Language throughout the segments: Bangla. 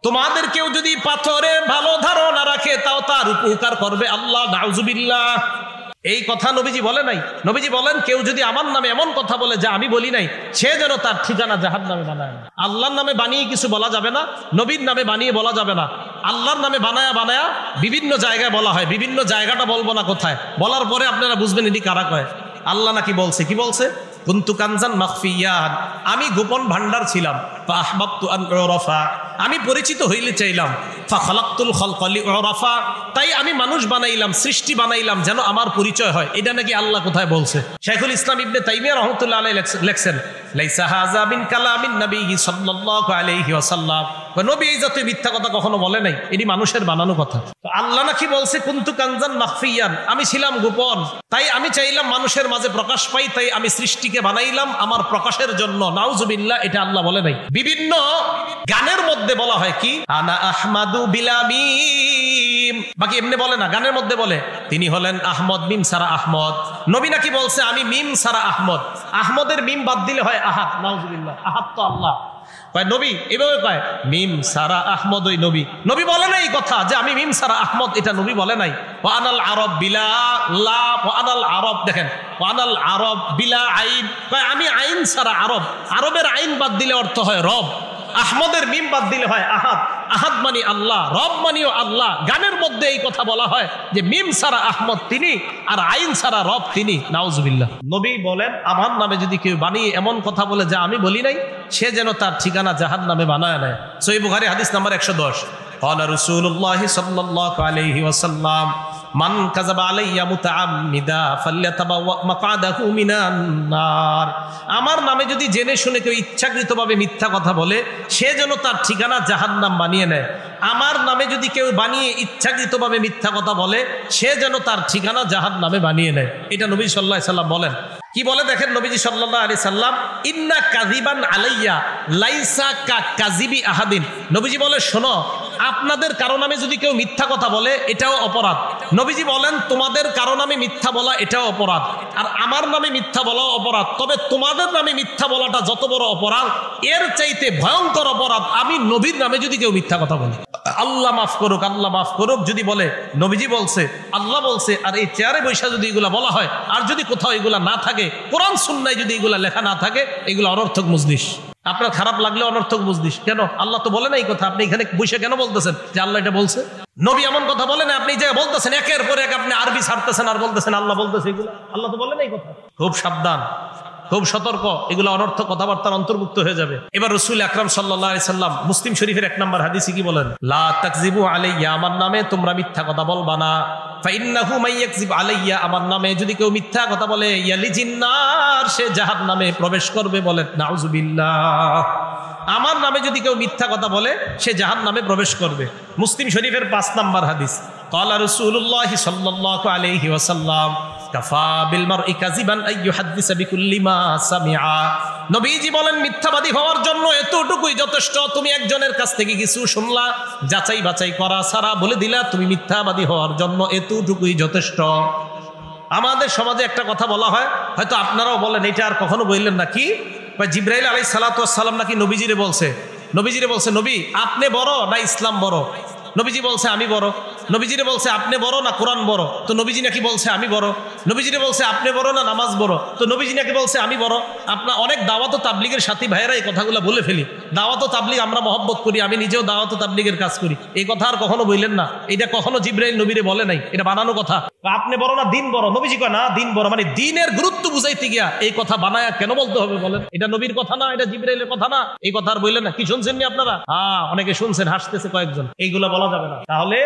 তোমাদের কেউ যদি পাথরে ভালো ধারণা রাখে তাও তার উপকার করবে আল্লাহ, নাউজুবিল্লাহ। এই কথা নবীজি বলে নাই। নবীজি বলেন কেউ যদি আমার নামে এমন কথা বলে যা আমি বলি নাই, সে যেন তার ঠিকানা জাহান্নামে বানায়। আল্লাহর নামে বানিয়ে কিছু বলা যাবে না, নবীর নামে বানিয়ে বলা যাবে না। আল্লাহর নামে বানায়া বানায়া বিভিন্ন জায়গায় বলা হয়, বিভিন্ন জায়গাটা বলবো না কোথায়, বলার পরে আপনারা বুঝবেন এটি কারা কয়। আল্লাহ নাকি বলছে, কি বলছে? কুনতু কানজান মাখফিয়ান, আমি গোপন ভান্ডার ছিলাম। ফা আহবাবতু আন উরাফা, আমি পরিচিত হইলে চাইলাম। ফা খালাকতুল খালকা লিউরাফা, তাই আমি মানুষ বানাইলাম, সৃষ্টি বানাইলাম যেন আমার পরিচয় হয়। এটা নাকি আল্লাহ কোথায় বলছে? শাইখুল ইসলাম ইবনে তাইমিয়া রাহমাতুল্লাহ আলাইহি লেখছেন, লাইসা হাযা মিন কালামিন নবী সাল্লাল্লাহু আলাইহি ওয়াসাল্লাম, নবী এই জাতীয় মিথ্যা কথা কখনো বলে নাই, এটি মানুষের বানানো কথা। তো আল্লাহ নাকি বলছে কুনতু কানজান মাখফিয়ান, আমি ছিলাম গোপন, তাই আমি চাইলাম মানুষের মাঝে প্রকাশ পাই, তাই আমি সৃষ্টিকে বানাইলাম আমার প্রকাশের জন্য। নাউজুবিল্লাহ, এটা আল্লাহ বলে নাই। বিভিন্ন গানের মধ্যে বলা হয় কি, আনা আহমাদু বিলা মিম, বাকি এমনি বলে না, গানের মধ্যে বলে তিনি হলেন আহমদ, মিম সারা আহমদ। নবী নাকি বলছে আমি মিম সারা আহমদ, আহমদের মিম বাদ দিলে হয় আহাদ। নাউজুবিল্লাহ, আহাদ তো আল্লাহ। নবী এভাবে কয় মিম সারা আহমদ, ওই নবী। নবী বলে নাই এই কথা যে আমি মিম সারা আহমদ, এটা নবী বলে নাই। ওয়ানাল আরব বিলা লা, ওয়ানাল আরব, দেখেন ওয়ানাল আরব বিলা আইন, কয় আমি আইন সারা আরব, আরবের আইন বাদ দিলে অর্থ হয় রব, আহমদের মিম বাদ দিলে হয় আহাদ, আহাদ মানি আল্লাহ, রব মানিও আল্লাহ। গানের মধ্যে এই কথা বলা হয় যে মিম সারা আহমদ তিনি, আর আইন সারা রব তিনি। নাউজুবিল্লাহ। নবী বলেন আমার নামে যদি কেউ বানিয়ে এমন কথা বলে যা আমি বলি নাই, সে যেন তার ঠিকানা জাহান্নামে বানায় নেয়। সহিহ বুখারী হাদিস নাম্বার 110, ক্বালা রাসূলুল্লাহ সাল্লাল্লাহু আলাইহি ওয়াসাল্লাম, মান কাযাবা আলাইয়া মুতাআম্মিদা ফালইয়াতাবাওয়া মাকআদাহু মিনান নার, আমার নামে যদি জেনে শুনে কেউ ইচ্ছাকৃতভাবে মিথ্যা কথা বলে, সে যেন তার ঠিকানা জাহান্নাম বানিয়ে নেয়। আমার নামে যদি কেউ বানিয়ে ইচ্ছাকৃতভাবে মিথ্যা কথা বলে, সে যেন তার ঠিকানা জাহান্নামে বানিয়ে নেয়। এটা নবী সাল্লাল্লাহু আলাইহি সাল্লাম বলেন। কি বলে দেখেন নবীজি সাল্লাল্লাহু আলাইহি সাল্লাম, ইন্না কাযিবান আলাইয়া লাইসা কা কাযিবি আহাদিন। নবীজি বলে শোনো, আপনাদের কারো নামে যদি কেউ মিথ্যা কথা বলে এটাও অপরাধ। নবীজি বলেন তোমাদের কারো নামে মিথ্যা বলা এটাও অপরাধ, আর আমার নামে মিথ্যা বলাও অপরাধ। তবে তোমাদের নামে মিথ্যা বলাটা যত বড় অপরাধ, এর চাইতে ভয়ঙ্কর অপরাধ আমি নবীর নামে যদি কেউ মিথ্যা কথা বলে। আল্লাহ মাফ করুক, আল্লাহ মাফ করুক যদি বলে, নবীজি বলছে, আল্লাহ বলছে, আর এই চেয়ারে বৈশা যদি এগুলা বলা হয়, আর যদি কোথাও এগুলা না থাকে, কোরআন সুন্নায় যদি এগুলা লেখা না থাকে, এগুলো অনর্থক মজলিস। আপনার খারাপ লাগলে অনর্থক মজলিস কেন? আল্লাহ তো বলে না এই কথা, আপনি এখানে বসে কেন বলতেছেন যে আল্লাহ এটা বলছে? নবী এমন কথা বলে না, আপনি যে বলতেছেন একের পর এক আপনি আরবি ছাড়তেছেন আর বলতেছেন আল্লাহ বলতেছে এগুলো। আল্লাহ তো বলে না এই কথা। খুব সাবধান, খুব সতর্ক, এগুলো অনর্থক কথাবার্তার অন্তর্ভুক্ত হয়ে যাবে। এবার রাসূল আকরাম সাল্লাল্লাহু আলাইহি সাল্লাম মুসলিম শরীফের 1 নম্বর হাদিসে কি বলেন? লা তাকযিবু আলাইয়া, আমার নামে তোমরা মিথ্যা কথা বলবা না। ফাইন্নাহু মাইয়াকযিব আলাইয়া, আমার নামে যদি কেউ মিথ্যা কথা বলে, ইয়ালিজিন নার, সে জাহান্নামে প্রবেশ করবে। বলেন নাউজুবিল্লাহ। আমার নামে যদি কেউ মিথ্যা কথা বলে, সে জাহান্নামে প্রবেশ করবে। মুসলিম শরীফের 5 নম্বর হাদিস, ক্বালা রাসূলুল্লাহ সাল্লাল্লাহু আলাইহি ওয়াসাল্লাম, কাফা বিল মারই কাযিবান আইয়ুহাদ্দিসা বিকুল্লি মা সামিআ। নবীজি বলেন মিথ্যাবাদী হওয়ার জন্য এতটুকুই যথেষ্ট। তুমি একজনের কাছ থেকে কিছু শুনলা, যাচাই বাছাই করা ছাড়া বলে দিলা, তুমি মিথ্যাবাদী হওয়ার জন্য এতটুকুই যথেষ্ট। আমাদের সমাজে একটা কথা বলা হয়, হয়তো আপনারাও বলেন, এটা আর কখনো বললেন না। কি? জিবরাইল আলাইহিস সালাতু ওয়াস সালাম নাকি নবীজিরে বলছে, নবী আপনি বড় না ইসলাম বড়? নবীজি বলছে আমি বড়। নবীজিরে বলছে আপনি বড় না কোরআন বড়? তো নবীজি নাকি বলছে আমি বড়। নবীজিরে বলছে আপনি বড় না নামাজ বড়? তো নবীজি নাকি বলছে আমি বড়। আপনার অনেক দাওয়াত ও তাবলীগের সাথী ভাইয়েরা এই কথাগুলো বলে ফেলি। দাওয়াত ও তাবলীগ আমরা মহব্বত করি, আমি নিজেও দাওয়াত ও তাবলীগের কাজ করি। এই কথা আর কখনো বললেন না, এটা কখনো জিবরাইল নবীরে বলে নাই, এটা বানানো কথা। আপনি বড় না দিন বড়? নবীজি কয় না দিন বড়। মানে দিনের গুরুত্ব বুঝাইতে গিয়া এই কথা বানায়া কেন বলতে হবে বলেন? এটা নবীর কথা না, এটা জিবরাইলের কথা না। এই কথা আর বললেন না। কি শুনছেন নি আপনারা? অনেকে শুনছেন, হাসতেছে কয়েকজন। এইগুলা বলা যাবে না। তাহলে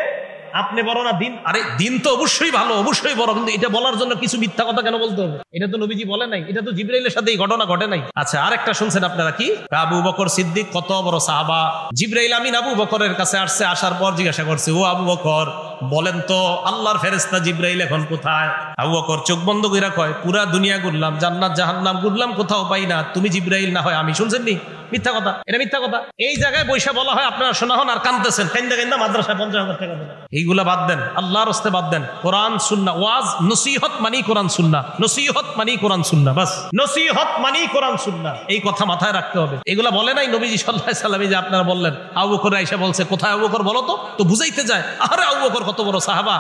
আপনি বড় না দিন? আরে দিন তো অবশ্যই ভালো, অবশ্যই বড়, কিন্তু এটা বলার জন্য কিছু মিথ্যা কথা কেন বলতে হবে? এটা তো নবীজি বলে নাই, এটা তো জিবরাইলের সাথে এই ঘটনা ঘটে নাই। আচ্ছা, আরেকটা শুনছেন আপনারা কি? আবু বকর সিদ্দিক কত বড় সাহাবা। জিবরাইল আমিন আবু বকরের কাছে আসছে, আসার পর জিজ্ঞাসা করছে, ও আবু বকর বলেন তো আল্লাহর ফেরেশতা জিবরাইল এখন কোথায়? আবু বকর চোখ বন্ধ কইরা কয়, পুরা দুনিয়া ঘুরলাম, জান্নাত জাহান্নাম ঘুরলাম, কোথাও পাই না। তুমি জিবরাইল না হয় আমি। শুনছেন নি? মিথ্যা কথা, এটা মিথ্যা কথা। এই জায়গায় বৈশা বলা হয় আপনারা শোনা হন আর কান্দতেছেন, কান্দা কান্দা মাদ্রাসায় 50,000 টাকা দেন। এইগুলা বাদ দেন, আল্লাহর রাস্তায় বাদ দেন। কোরআন সুন্নাহ ওয়াজ নসিহত মানি কোরআন সুন্নাহ, নসিহত মানি কোরআন সুন্নাহ, বাস নসিহত মানি কোরআন সুন্নাহ, এই কথা মাথায় রাখতে হবে। এগুলা বলে নাই নবীজি সাল্লাল্লাহু আলাইহি ওয়াসাল্লাম যে আপনারা বললেন আবু বকর আয়েশা বলছে, কোথায় আবু বকর বলো তো বুঝাইতে যায়। আরে আবু বকর কত বড় সাহাবা,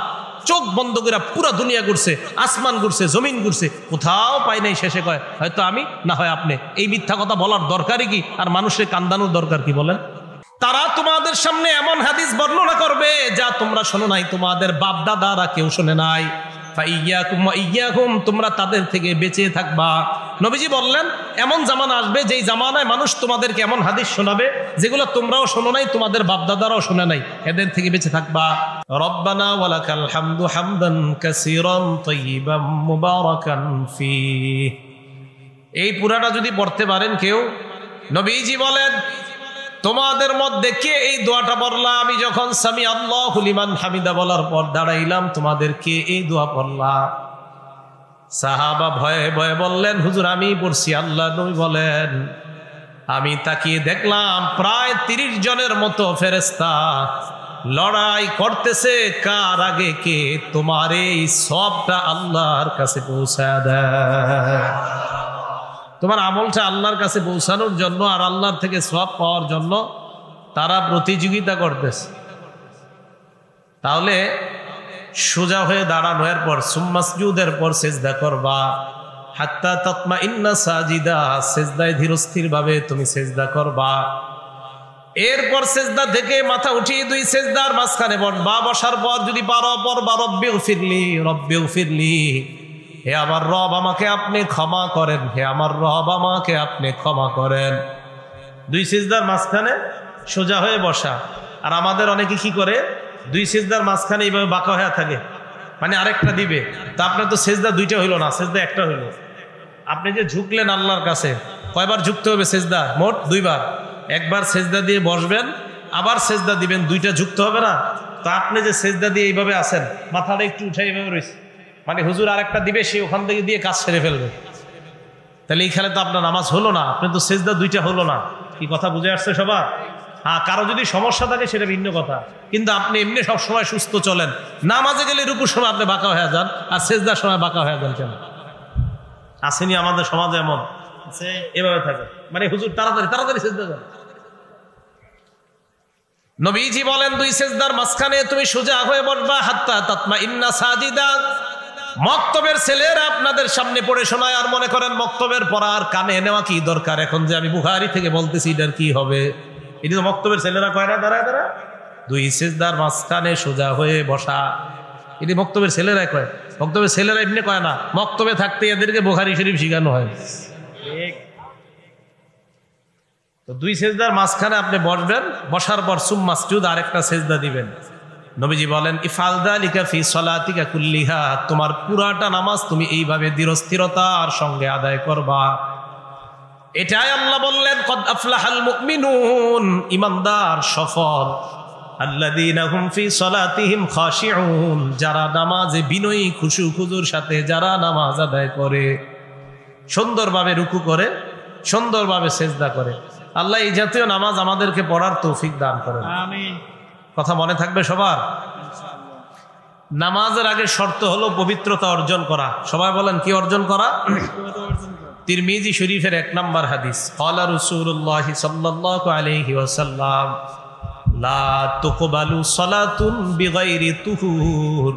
চোখ বন্ধ করে পুরা দুনিয়া ঘুরছে, আসমান ঘুরছে, জমিন ঘুরছে, কোথাও পাই নাই। শেষে কয় হয়তো আমি, না হয় আপনি। এই মিথ্যা কথা বলার দরকারই কি? আর মানুষের কান্দানোর দরকার কি বলেন? তারা তোমাদের সামনে এমন হাদিস বর্ণনা করবে যা তোমরা শোনো নাই, তোমাদের বাপ দাদারা কেউ শোনে নাই। ফাইয়াকুম ওয়া ইয়াহুম, তোমরা তাদের থেকে বেঁচে থাকবা। নবীজি বললেন এমন জামানা আসবে যেই জামানায় মানুষ তোমাদেরকে এমন হাদিস শোনাবে যেগুলো তোমরাও শোনো নাই, তোমাদের বাপ দাদারাও শোনে নাই, এদের থেকে বেঁচে থাকবা। রব্বানা ওয়া লাকাল হামদু হামদান কাসীরান তাইয়িবান মুবারাকান ফীহি। এই পুরাটা যদি পড়তে পারেন কেউ, নবীজি বলেন তোমাদের মধ্যে কে এই দোয়াটা পড়লা? আমি যখন সামি আল্লাহু লিমান হামিদা বলার পর দাঁড়াইলাম, তোমাদের কে এই দোয়া পড়লা? সাহাবা ভয়ে ভয়ে বললেন হুজুর আমি পড়ছি। আল্লাহ নবী বলেন আমি তাকিয়ে দেখলাম প্রায় 30 জনের মতো ফেরেশতা লড়াই করতেছে, কার আগে কে তোমার এই সবটা আল্লাহর কাছে পৌঁছায় দেয়। তোমার আমলটা আল্লাহর কাছে পৌঁছানোর জন্য আর আল্লাহর থেকে সওয়াব পাওয়ার জন্য তারা প্রতিযোগিতা করতেছে। তাহলে সোজা হয়ে দাঁড়ানো, এরপর সুম্মাসজুদের পর সিজদা করবা, হাত্তা তাতমাইন্না সাজিদা, সিজদায় ধীরস্থির ভাবে তুমি সিজদা করবা। এরপর সিজদা থেকে মাথা উঠিয়ে 2 সিজদার মাঝখানে বসবা। বসার পর যদি পারো পড়বা রব্বিগফিরলি রব্বিগফিরলি, হে আমার রব আমাকে আপনি ক্ষমা করেন, হে আমার রব আমাকে আপনি ক্ষমা করেন। 2 সিজদার মাঝখানে সোজা হয়ে বসা। আর আমাদের অনেকে কি করে 2 সিজদার মাঝখানে এইভাবে বাঁকা হয়ে থাকে, মানে আরেকটা দিবে। তা আপনার তো সিজদা 2টা হইল না, সিজদা একটা হইল। আপনি যে ঝুঁকলেন আল্লাহর কাছে, কয়বার ঝুঁকতে হবে সিজদা? মোট 2 বার। একবার সিজদা দিয়ে বসবেন, আবার সিজদা দিবেন, 2টা ঝুঁকতে হবে না? তা আপনি যে সিজদা দিয়ে এইভাবে আছেন, মাথাটা একটু উঠে এইভাবে রয়েছে, মানে হুজুর আরেকটা দিবে, সে ওখান থেকে দিয়ে কাজ সেরে ফেলবে। তাহলে এই খেলে তো আপনার নামাজ হলো না, আপনি তো সিজদা 2টা হলো না। কি কথা বুঝে আসছে সবার? হ্যাঁ, কারো যদি সমস্যা থাকে সেটা ভিন্ন কথা, কিন্তু আপনি এমনি সবসময় সুস্থ চলেন, নামাজে গেলে রুকুর সময় আপনি বাঁকা হয়ে যান, আর সিজদার সময় বাঁকা হয়ে যান কেন? আসেনি আমাদের সমাজে এমন এভাবে থাকে, মানে হুজুর তাড়াতাড়ি তাড়াতাড়ি সিজদা যান। নবীজি বলেন 2 সিজদার মাঝখানে তুমি সোজা হয়ে বসবা, হাত্তা তাতমাইন্না সাজিদা। মক্তবের ছেলেরা আপনাদের সামনে পড়ে শোনায়, আর মনে করেন মক্তবের পড়ার কানে নেওয়া কি দরকার? এখন যে আমি বুখারী থেকে বলতেছি এটার কি হবে? এটি তো মক্তবের ছেলেরা কয় না, দাঁড়ায় দাঁড়ায় 2 সিজদার মাঝখানে সোজা হয়ে বসা, এটি মক্তবের ছেলেরাই কয়। মক্তবের ছেলেরা এমনি কয় না, মক্তবে থাকতে এদেরকে বুখারী শরীফ শিখানো হয়। তো 2 সিজদার মাঝখানে আপনি বসবেন, বসার পর সুম্মাসজুদ, আরেকটা সিজদা দিবেন। নবীজি বলেন ইফআল যালিকা ফি সলাতিকা কুল্লিহা, তোমার পুরাটা নামাজ তুমি এইভাবে দৃঢ়স্থিরতার সঙ্গে আদায় করবা। এটাই আল্লাহ বললেন কদ আফলাহাল মুমিনুন, ঈমানদার সফল। আল্লাযীনা হুম ফি সলাতিহিম খাশিউন, যারা নামাজে বিনয়ী খুশু খুজুর সাথে যারা নামাজ আদায় করে, সুন্দরভাবে রুকু করে, সুন্দরভাবে সিজদা করে। আল্লাহ এই জাতীয় নামাজ আমাদেরকে পড়ার তৌফিক দান করেন, আমিন। কথা মনে থাকবে সবার? নামাজের আগে শর্ত হলো পবিত্রতা অর্জন করা। সবাই বলেন কি অর্জন করা? তিরমিজি শরীফের 1 নম্বর হাদিস, ক্বালা রাসূলুল্লাহ সাল্লাল্লাহু আলাইহি ওয়াসাল্লাম লা তুকবালু সালাতুন বিগাইরি তুহুর।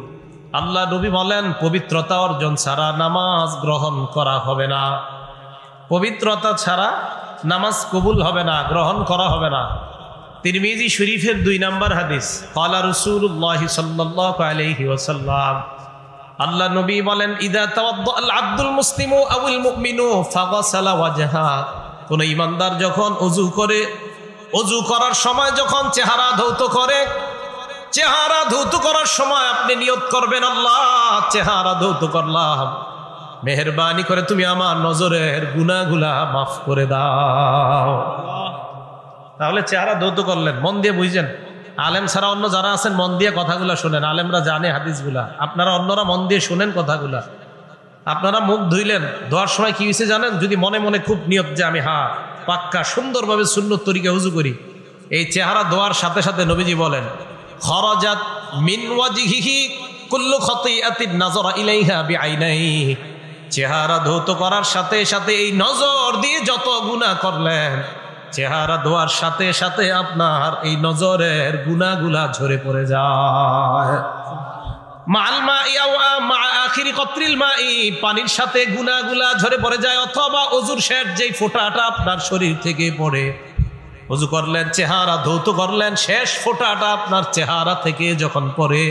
আল্লাহ নবী বলেন পবিত্রতা অর্জন ছাড়া নামাজ গ্রহণ করা হবে না। পবিত্রতা ছাড়া নামাজ কবুল হবে না, গ্রহণ করা হবে না। তিরমিজি শরীফের 2 নম্বর হাদিস, ক্বালা রাসূলুল্লাহ সাল্লাল্লাহু আলাইহি ওয়াসাল্লাম, আল্লাহ নবী বলেন ইদা তাওয়াদ্দাল আব্দুল মুসলিমু আউল মুমিনু ফাগাসালা ওয়াজহা, কোন ঈমানদার যখন ওযু করে, ওযু করার সময় যখন চেহারা ধৌত করে, চেহারা ধৌত করার সময় আপনি নিয়ত করবেন আল্লাহ চেহারা ধৌত করলাম, মেহেরবানি করে তুমি আমার নজরের গুনাহগুলা মাফ করে দাও। তাহলে চেহারা ধৌত করলেন, মন দিয়ে বুঝছেন। আলেম ছাড়া অন্য যারা আছেন মন দিয়ে কথাগুলা শোনেন, আলেমরা জানে হাদিসগুলা, আপনারা অন্যরা মন দিয়ে শোনেন কথাগুলা। আপনারা মুখ ধুইলেন, ধোয়ার সময় কি হয়েছে জানেন? যদি মনে মনে খুব নিয়ত যে আমি পাক্কা সুন্দরভাবে সুন্নত তরিকা উজু করি, এই চেহারা ধোয়ার সাথে সাথে নবীজি বলেন খরাজাত মিন ওয়াজহিহি কুল্লু খাতিআতিন নাযারা ইলাইহা বিআইনাইহি, চেহারা ধৌত করার সাথে সাথে এই নজর দিয়ে যত গুনাহ করলেন, চেহারা ধোয়ার সাথে সাথে আপনার এই নজরের গুনাহগুলা ঝরে পড়ে যায়। মাল মাই আও মা আখিরি কত্রিল মাই, পানির সাথে গুনাহগুলা ঝরে পড়ে যায়। অথবা ওযুর শেষ যেই ফোঁটাটা আপনার শরীর থেকে পড়ে, ওযু করলেন, চেহারা ধৌত করলেন, শেষ ফোঁটাটা আপনার চেহারা থেকে যখন পড়ে,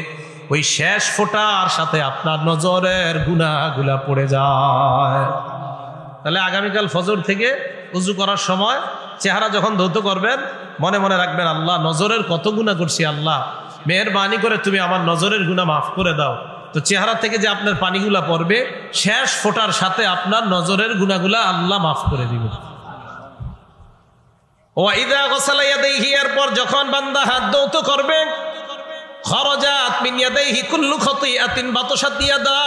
ওই শেষ ফোঁটার সাথে আপনার নজরের গুনাহগুলা পড়ে যায়। তাহলে আগামীকাল ফজর থেকে ওযু করার সময় চেহারা যখন ধৌত করবেন, মনে মনে রাখবেন আল্লাহ নজরের কত গুনাহ করছি, আল্লাহ মেহেরবানি করে তুমি আমার নজরের গুনাহ মাফ করে দাও। তো চেহারা থেকে যে আপনার পানিগুলা পড়বে, শেষ ফোঁটার সাথে আপনার নজরের গুনাহগুলা আল্লাহ মাফ করে দিবে। ওয়াইদা গাসালা ইয়াদাইহি, এরপর যখন বান্দা হাত ধৌত করবে, খরাজাত মিন ইয়াদাইহি কুল্লু খাতিআতিন বাতাসাত ইয়াদা,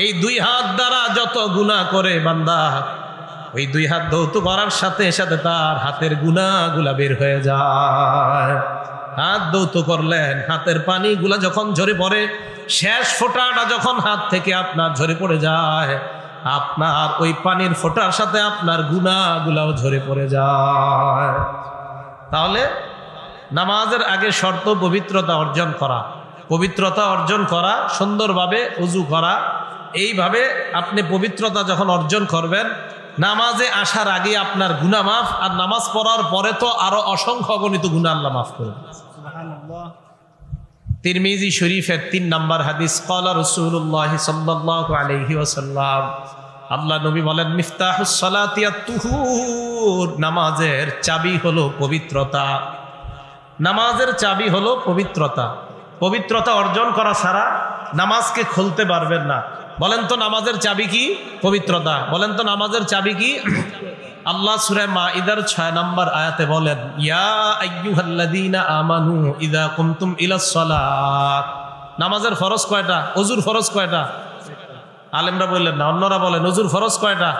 এই দুই হাত দ্বারা যত গুনাহ করে বান্দা, ওই দুই হাত ধৌত করার সাথে সাথে তার হাতের গুনাহগুলা বের হয়ে যায়। হাত ধৌত করলেন, হাতের পানিগুলা যখন ঝরে পড়ে, শেষ ফোঁটাটা যখন হাত থেকে আপনার ঝরে পড়ে যায়, আপনার ওই পানির ফোঁটার সাথে আপনার গুনাহগুলাও ঝরে পড়ে যায়। তাহলে নামাজের আগে শর্ত পবিত্রতা অর্জন করা, পবিত্রতা অর্জন করা, সুন্দরভাবে ওযু করা। এইভাবে আপনি পবিত্রতা যখন অর্জন করবেন, নামাজে আসার আগে আপনার গুনাহ মাফ, আর নামাজ পড়ার পরে তো আরো অসংখ্য অগণিত গুনাহ আল্লাহ মাফ করবেন। সুবহানাল্লাহ। তিরমিজি শরীফের 3 নম্বর হাদিস, ক্বালা রাসূলুল্লাহ সাল্লাল্লাহু আলাইহি ওয়াসাল্লাম, আল্লাহ নবী বলেন মিফতাহুস সালাতি আত-তুহুর, নামাজের চাবি হলো পবিত্রতা। নামাজের চাবি হলো পবিত্রতা। পবিত্রতা অর্জন করা ছাড়া নামাজকে খুলতে পারবেন না। বলেন তো নামাজের চাবি কি? পবিত্রতা। বলেন তো নামাজের চাবি কি? আল্লাহ সূরা মাইদার 6 নম্বর আয়াতে বলেন ইয়া আইয়ুহাল্লাযীনা আমানু ইযা কুমতুম ইলাস সালাত। নামাজের ফরজ কয়টা? ওযুর ফরজ কয়টা? আলেমরা বললেন না, অন্যরা বলেন ওযুর ফরজ কয়টা?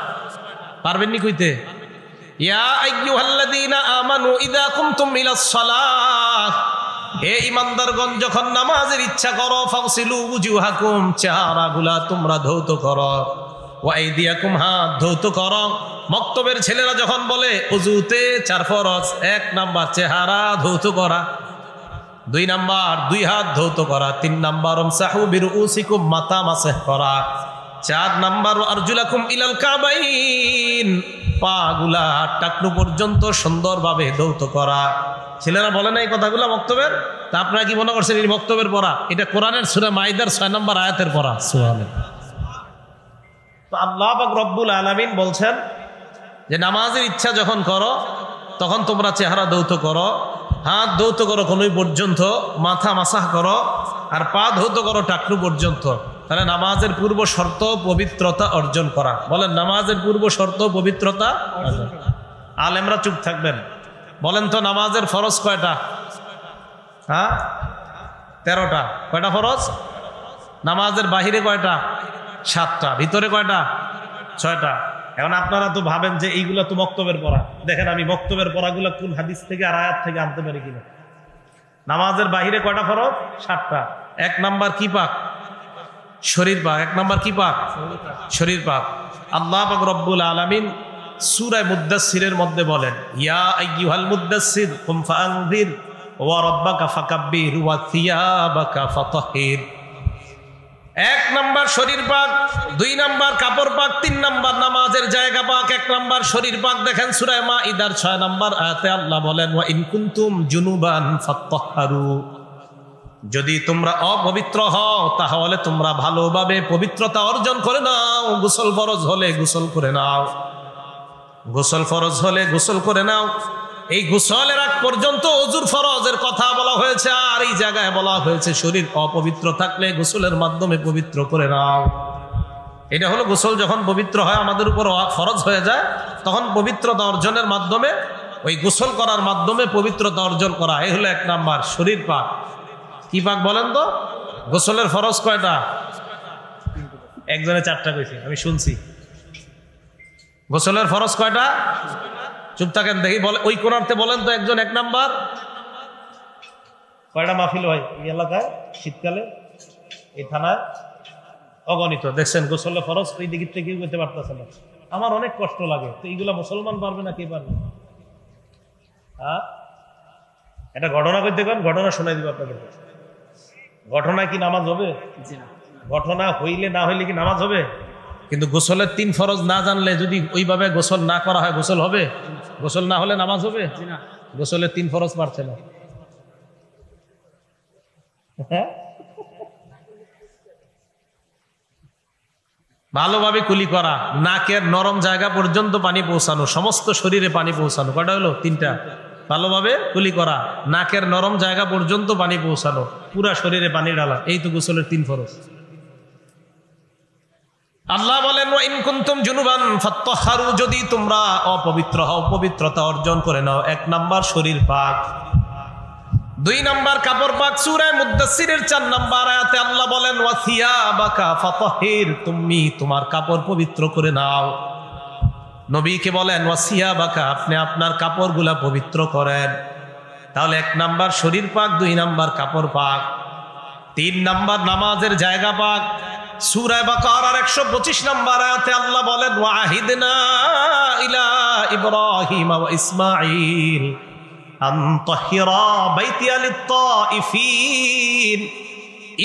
পারবেননি কইতে? ইয়া আইয়ুহাল্লাযীনা আমানু ইযা কুমতুম ইলাস সালাত, হে ঈমানদারগণ যখন নামাজের ইচ্ছা করো, ফাগসিলু উজুহাকুম, চেহারাগুলা তোমরা ধৌত করো, ওয়া আইদিয়াকুম, হাত ধৌত করো। মক্তবের ছেলেরা যখন বলে ওযুতে 4 ফরজ, 1 নাম্বার চেহারা ধৌত করা, 2 নাম্বার 2 হাত ধৌত করা, 3 নাম্বার আমসাহু বিরুউসিকুম, মাথা মাসহ করা, 4 নাম্বার আরজুলাকুম ইলাল কাবাইন, পাগুলা টাকনু পর্যন্ত সুন্দরভাবে ধৌত করা। ছেলেরা বলে না এই কথাগুলো মক্তবের? তা আপনারা কি মনে করছেন এই মক্তবের পড়া? এটা কোরআনের সূরা মাইদার 6 নম্বর আয়াতের পড়া। সুবহানাল্লাহ। তো আল্লাহ পাক রব্বুল আলামিন বলছেন যে নামাজের ইচ্ছা যখন করো তখন তোমরা চেহারা ধৌত করো, হাত ধৌত করো কোনই পর্যন্ত, মাথা মাসাহ করো, আর পা ধৌত করো টাকনু পর্যন্ত। তাহলে নামাজের পূর্ব শর্ত পবিত্রতা অর্জন করা। বলেন নামাজের পূর্ব শর্ত পবিত্রতা অর্জন। আলেমরা চুপ থাকবেন। বলেন তো নামাজের ফরজ কয়টা? হ্যাঁ 13টা। কয়টা ফরজ? নামাজের বাহিরে কয়টা? 7টা। ভিতরে কয়টা? 6টা। এখন আপনারা তো ভাবেন যে এইগুলা তো বক্তব্যের পড়া। দেখেন আমি বক্তব্যের পড়াগুলো কোন হাদিস থেকে আর আয়াত থেকে আনতে পারি কিনা। নামাজের বাহিরে কয়টা ফরজ? 7টা। 1 নাম্বার কি পাক? শরীর পাক। 1 নাম্বার কি পাক? শরীর পাক। আল্লাহ পাক রব্বুল আলামিন সূরা মুদ্দাসসিরের মধ্যে বলেন ইয়া আইয়ুহাল মুদ্দাসসির কুম ফাআনযির ওয়া রাব্বাকা ফাকাব্বির ওয়া থিয়াবাকা ফাতাহহির। 1 নাম্বার শরীর পাক, 2 নাম্বার কাপড় পাক, 3 নাম্বার নামাজের জায়গা পাক, 1 নাম্বার শরীর পাক। দেখেন সূরা মাইদার 6 নাম্বার আয়াতে আল্লাহ বলেন ওয়া ইন কুনতুম জুনুবান ফাত্তাহহারু, যদি তোমরা অপবিত্র হও তাহলে তোমরা ভালোভাবে পবিত্রতা অর্জন করে নাও। গোসল ফরজ হলে গোসল করে নাও, গোসল ফরজ হলে গোসল করে নাও। এই গোসলের আগ পর্যন্ত ওযুর ফরজের কথা বলা হয়েছে, আর এই জায়গায় বলা হয়েছে শরীর অপবিত্র থাকলে গোসলের মাধ্যমে পবিত্র করে নাও। এটা হলো গোসল যখন পবিত্র হয় আমাদের উপর ফরজ হয়ে যায়, তখন পবিত্রতা অর্জনের মাধ্যমে, ওই গোসল করার মাধ্যমে পবিত্রতা অর্জন করা। এই হলো 1 নাম্বার শরীর পাক। কি পাক বলেন তো? গোসলের ফরজ কয়টা? একজনে 4টা কইছে, আমি শুনছি। গোসলের ফরজ কয়টা? চুপ থাকেন দেখি, বলে ওই কোণার্থে বলেন তো একজন। 1 নাম্বার কয়টা মাহফিল হয় এই এলাকায় শীতকালে, এই থানায়? অগণিত। দেখছেন গোসলের ফরজ ওই দিক থেকে কেউ করতে পারতেছে না। আমার অনেক কষ্ট লাগে। তো এইগুলা মুসলমান পারবে না কে পারবে? হ্যাঁ, একটা ঘটনা করতে পারেন, ঘটনা শোনাই দিব আপনাদের। ঘটনা কি নামাজ হবে? ঘটনা হইলে না হইলে কি নামাজ হবে? কিন্তু গোসলের 3 ফরজ না জানলে যদি ওইভাবে গোসল না করা হয় গোসল হবে? গোসল না হলে নামাজ হবে? গোসলের 3 ফরজ পারছে না। ভালোভাবে কুলি করা, নাকের নরম জায়গা পর্যন্ত পানি পৌঁছানো, সমস্ত শরীরে পানি পৌঁছানো। কয়টা হলো? 3টা। ভালোভাবে কুলি করা, নাকের নরম জায়গা পর্যন্ত পানি পৌঁছানো, পুরা শরীরে পানি ডালা, এই তো গোসলের 3 ফরজ। আল্লাহ বলেন ওয়া ইন কুনতুম জুনুবান ফাত্তাহহারু, যদি তোমরা অপবিত্র হও পবিত্রতা অর্জন করে নাও। 1 নাম্বার শরীর পাক, 2 নাম্বার কাপড় পাক। সূরা মুদ্দাসসিরের 4 নাম্বার আয়াতে আল্লাহ বলেন ওয়া সিয়াবাকা ফাতাহহির, তুমি তোমার কাপড় পবিত্র করে নাও। নবীকে বলেন ওয়া সিয়াবাকা, আপনি আপনার কাপড়গুলা পবিত্র করেন। তাহলে 1 নাম্বার শরীর পাক, 2 নাম্বার কাপড় পাক, 3 নাম্বার নামাজের জায়গা পাক। সূরা বাকারার 125 নাম্বার আয়াতে আল্লাহ বলেন ওয়া আহিদনা ইলা ইব্রাহিম ওয়া ইসমাঈল আন তাহিরা বাইতিয়া লিত-তাইফিন।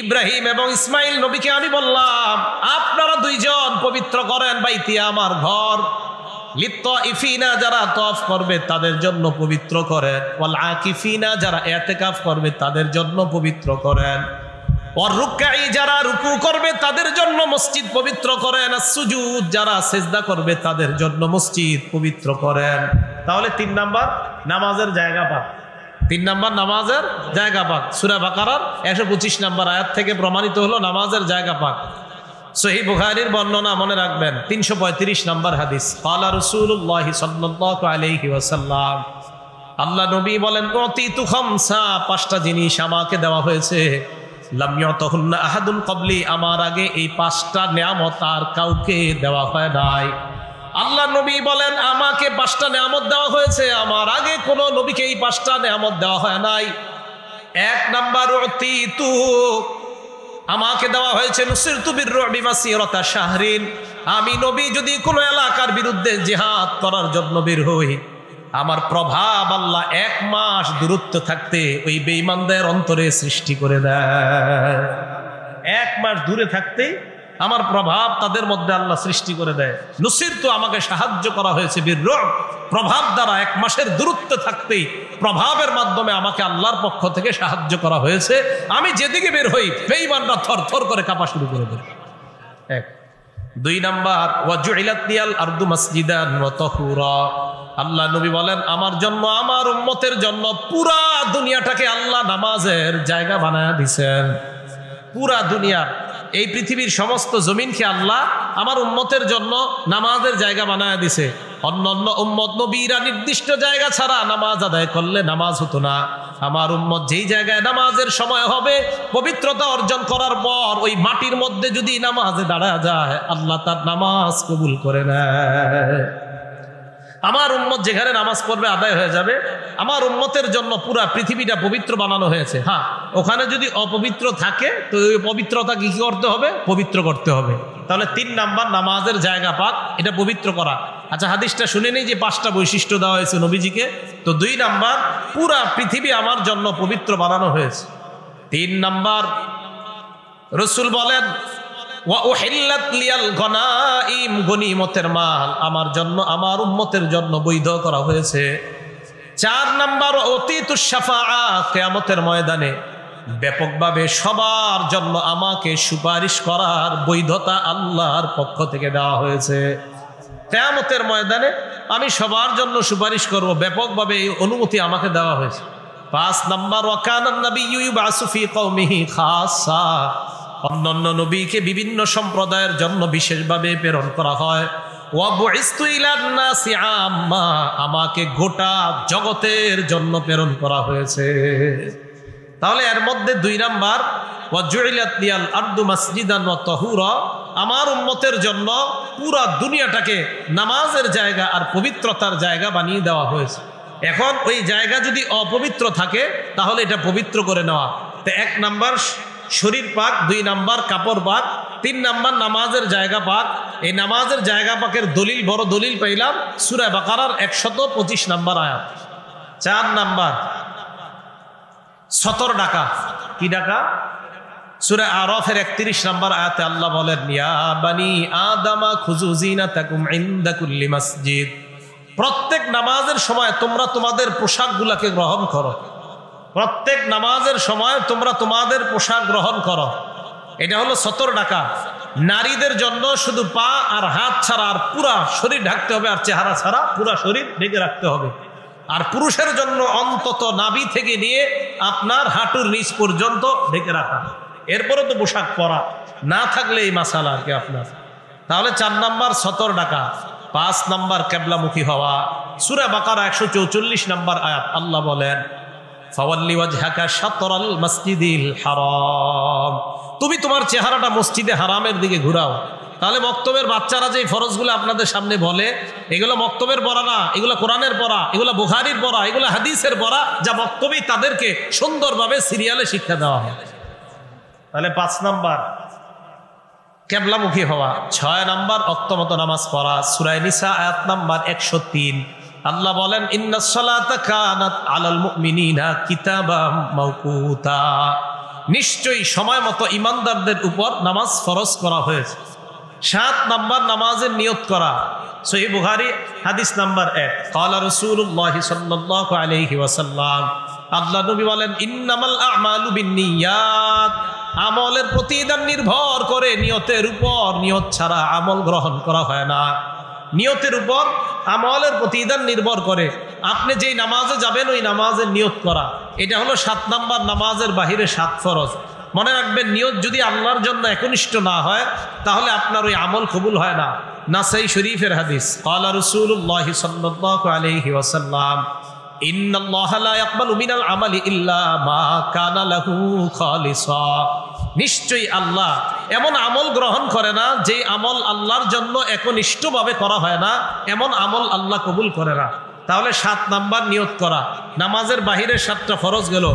ইব্রাহিম এবং ইসমাইল নবীকে আমি বললাম আপনারা 2 জন পবিত্র করেন বাইতিয়া, আমার ঘর, লিত-তাইফিনা, যারা তওয়াফ করবে তাদের জন্য পবিত্র করেন, ওয়াল আকিফিনা, যারা ইতিকাফ করবে তাদের জন্য পবিত্র করেন, ওয়ার রুকআই, যারা রুকু করবে তাদের জন্য মসজিদ পবিত্র করেন, আর সুজুদ, যারা সিজদা করবে তাদের জন্য মসজিদ পবিত্র করেন। তাহলে 3 নাম্বার নামাজের জায়গা পাক, 3 নাম্বার নামাজের জায়গা পাক। সূরা বাকারার 125 নাম্বার আয়াত থেকে প্রমাণিত হলো নামাজের জায়গা পাক। সহিহ বুখারীর বর্ণনা মনে রাখবেন, 335 নাম্বার হাদিস। ক্বালা রাসূলুল্লাহ সাল্লাল্লাহু আলাইহি ওয়াসাল্লাম, আল্লাহ নবী বলেন উতিতু খামসা, 5টা জিনিস আমাকে দেওয়া হয়েছে, লাম ইউতাহুন্না আহাদুন ক্বাবলি, আমার আগে এই 5টা নিয়ামত আর কাউকে দেওয়া হয় নাই। আল্লাহ নবী বলেন আমাকে 5টা নিয়ামত দেওয়া হয়েছে, আমার আগে কোন নবীকে এই 5টা নিয়ামত দেওয়া হয় নাই। 1 নাম্বার উতিতু, আমাকে দেওয়া হয়েছে নুসিরতু বির-রু'বি মাসিরাতা শাহরিন, আমি নবী যদি কোনো এলাকার বিরুদ্ধে জিহাদ করার জন্য বের হই, আমার প্রভাব আল্লাহ 1 মাস দূরত্ব থাকতে ওই বেঈমানদের অন্তরে সৃষ্টি করে দেয়। 1 মাস দূরে থাকতে আমার প্রভাব তাদের মধ্যে আল্লাহ সৃষ্টি করে দেয়। নুসিরতু, আমাকে সাহায্য করা হয়েছে বির-রু'ব, প্রভাব দ্বারা 1 মাসের দূরত্ব থাকতেই প্রভাবের মাধ্যমে আমাকে আল্লাহর পক্ষ থেকে সাহায্য করা হয়েছে। আমি যেদিকে বের হই বেঈমানরা থরথর করে কাঁপা শুরু করে দেয়। 1। 2 নাম্বার ওয়া জুইলাত লিয়াল আরদু মাসজিদান ওয়া তাহুরা, আল্লাহ নবী বলেন আমার জন্য, আমার উম্মতের জন্য পুরা দুনিয়াটাকে আল্লাহ নামাজের জায়গা বানায়া দিয়েছেন। পুরা দুনিয়ার এই পৃথিবীর সমস্ত জমিনকে আল্লাহ আমার উম্মতের জন্য নামাজের জায়গা বানায়া দিছে। অন্যান্য উম্মত নবীরা নির্দিষ্ট জায়গা ছাড়া নামাজ আদায় করলে নামাজ হতো না। আমার উম্মত যেই জায়গায় নামাজের সময় হবে, পবিত্রতা অর্জন করার পর ওই মাটির মধ্যে যদি নামাজে দাঁড়া যায়, আল্লাহ তার নামাজ কবুল করে নেয়। আমার উম্মত যেখানে নামাজ পড়বে আদায় হয়ে যাবে। আমার উম্মতের জন্য পুরা পৃথিবীটা পবিত্র বানানো হয়েছে। হ্যাঁ, ওখানে যদি অপবিত্র থাকে তো ওই পবিত্রতাকে কি করতে হবে? পবিত্র করতে হবে। তাহলে 3 নাম্বার নামাজের জায়গা পাক, এটা পবিত্র করা। আচ্ছা, হাদিসটা শুনে নেই যে 5টা বৈশিষ্ট্য দেওয়া হয়েছে নবীজিকে। তো 2 নাম্বার, পুরা পৃথিবী আমার জন্য পবিত্র বানানো হয়েছে। 3 নাম্বার, রাসূল বলেন ওয়া উহিল্লাত লিয়াল গনাইম, গনিমতের মাল আমার জন্য, আমার উম্মতের জন্য বৈধ করা হয়েছে। 4 নাম্বার অতীতুশ শাফাআ, কিয়ামতের ময়দানে ব্যাপকভাবে সবার জন্য আমাকে সুপারিশ করার বৈধতা আল্লাহর পক্ষ থেকে দেওয়া হয়েছে। কিয়ামতের ময়দানে আমি সবার জন্য সুপারিশ করব, ব্যাপকভাবে এই অনুমতি আমাকে দেওয়া হয়েছে। 5 নাম্বার ওয়া কানান নাবিয়্যু ইউবাসু ফি কওমিহি খাসা, অন্যান্য নবীকে বিভিন্ন সম্প্রদায়ের জন্য বিশেষভাবে প্রেরণ করা হয়। ওয়া বুইসতু ইলান নাসি আম্মা, আমাকে গোটা জগতের জন্য প্রেরণ করা হয়েছে। তাহলে এর মধ্যে 2 নাম্বার ওয়া জুইলাত লিয়াল আরদু মাসজিদান ওয়া তাহুরা, আমার উম্মতের জন্য পুরা দুনিয়াটাকে নামাজের জায়গা আর পবিত্রতার জায়গা বানিয়ে দেওয়া হয়েছে। এখন ওই জায়গা যদি অপবিত্র থাকে তাহলে এটা পবিত্র করে নেওয়া। তো 1 নাম্বার শরীর পাক, 2 নাম্বার কাপড় পাক, 3 নাম্বার নামাজের জায়গা পাক। এই নামাজের জায়গা পাকের দলিল, বড় দলিল পাইলাম সূরা বাকারার 125 নাম্বার আয়াত। 4 নাম্বার 17 ডাকা। কি ডাকা? সূরা আরাফের 31 নাম্বার আয়াতে আল্লাহ বলেন, ইয়া বানি আদামা খুযু যিনাতাকুম ইনদা কুল্লি মসজিদ। প্রত্যেক নামাজের সময় তোমরা তোমাদের পোশাকগুলোকে গ্রহণ করো। প্রত্যেক নামাজের সময় তোমরা তোমাদের পোশাক গ্রহণ করো। এটা হলো 17 ডাকা। নারীদের জন্য শুধু পা আর হাত ছাড়া আর পুরা শরীর ঢাকতে হবে, আর চেহারা ছাড়া পুরা শরীর ঢেকে রাখতে হবে। আর পুরুষের জন্য অন্তত নাভি থেকে নিয়ে আপনার হাঁটুর নিচ পর্যন্ত ঢেকে রাখা। এরপরে তো পোশাক পরা না থাকলে এই মাসালা আর কি আপনার। তাহলে 4 নাম্বার 17 ডাকা। 5 নাম্বার কিবলামুখী হওয়া। সূরা বাকারা 144 নাম্বার আয়াত আল্লাহ বলেন, ফাওয়াল্লি ওয়াজহাকা শাতরাল মাসজিদিল হারাম। তুমি তোমার চেহারাটা মসজিদে হারামের দিকে ঘুরাও। তাহলে মক্তবের বাচ্চারা যে ফরজগুলো আপনাদের সামনে বলে, এগুলো মক্তবের পড়া না, এগুলো কোরআনের পড়া, এগুলো বুখারীর পড়া, এগুলো হাদিসের পড়া, যা মক্তবেই তাদেরকে সুন্দরভাবে সিরিয়ালে শিক্ষা দেওয়া হয়। তাহলে 5 নাম্বার কিবলামুখী হওয়া। 6 নাম্বার ওয়াক্তমতো নামাজ পড়া। সূরা নিসা আয়াত নাম্বার 103 আল্লাহ বলেন, ইন্নাস সালাতা কানাত আলাল মুমিনিনা কিতাবাম মাওকুতা। নিশ্চয়ই সময় মতো ইমানদারদের উপর নামাজ ফরজ করা হয়েছে। 7 নাম্বার নামাজের নিয়ত করা। সহিহ বুখারী হাদিস নাম্বার 1 ক্বালা রাসূলুল্লাহ সাল্লাল্লাহু আলাইহি ওয়াসাল্লাম, আল্লাহ নবী বলেন, ইন্নামাল আ'মালু বিন্নিয়াত। আমলের প্রতিদান নির্ভর করে নিয়তের উপর। নিয়ত ছাড়া আমল গ্রহণ করা হয় না। নিয়তের উপর আমলের প্রতিদান নির্ভর করে। আপনি যেই নামাজে যাবেন ওই নামাজের নিয়ত করা, এটা হলো 7 নাম্বার নামাজের বাহিরে 7 ফরজ। মনে রাখবেন, নিয়ত যদি আল্লাহর জন্য একনিষ্ঠ না হয় তাহলে আপনার ওই আমল কবুল হয় না। নাসাই শরীফের হাদিস, ক্বালা রাসূলুল্লাহ সাল্লাল্লাহু আলাইহি ওয়াসাল্লাম, ইন্নাল্লাহা লা ইয়াকবালু মিনাল আমালি ইল্লা মা কানা লাহু খালিসা। নিশ্চয়ই আল্লাহ এমন আমল গ্রহণ করে না যে আমল আল্লাহর জন্য একনিষ্ঠভাবে করা হয় না, এমন আমল আল্লাহ কবুল করে না। তাহলে 7 নাম্বার নিয়ত করা। নামাজের বাহিরে 7টা ফরজ গেল।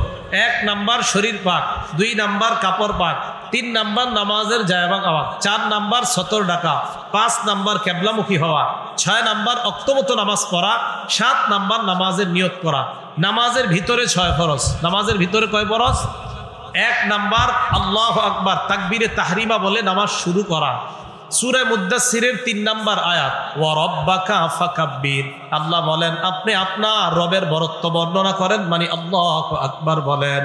1 নাম্বার শরীর পাক, 2 নাম্বার কাপড় পাক, 3 নাম্বার নামাজের জায়গা পাক, 4 নাম্বার 17 ডাকা, 5 নাম্বার কিবলামুখী হওয়া, 6 নাম্বার ওয়াক্তমতো নামাজ পড়া, 7 নাম্বার নামাজের নিয়ত করা। নামাজের ভিতরে 6 ফরজ। নামাজের ভিতরে কয় ফরজ? 1 নাম্বার আল্লাহু আকবার তাকবীরে তাহরিমা বলে নামাজ শুরু করা। সূরা মুদ্দাসসিরের 3 নাম্বার আয়াত, ওয়া রাব্বাকা ফাকাব্বির। আল্লাহ বলেন, আপনি আপনার রবের বরত্ব বর্ণনা করেন, মানে আল্লাহু আকবার বলেন।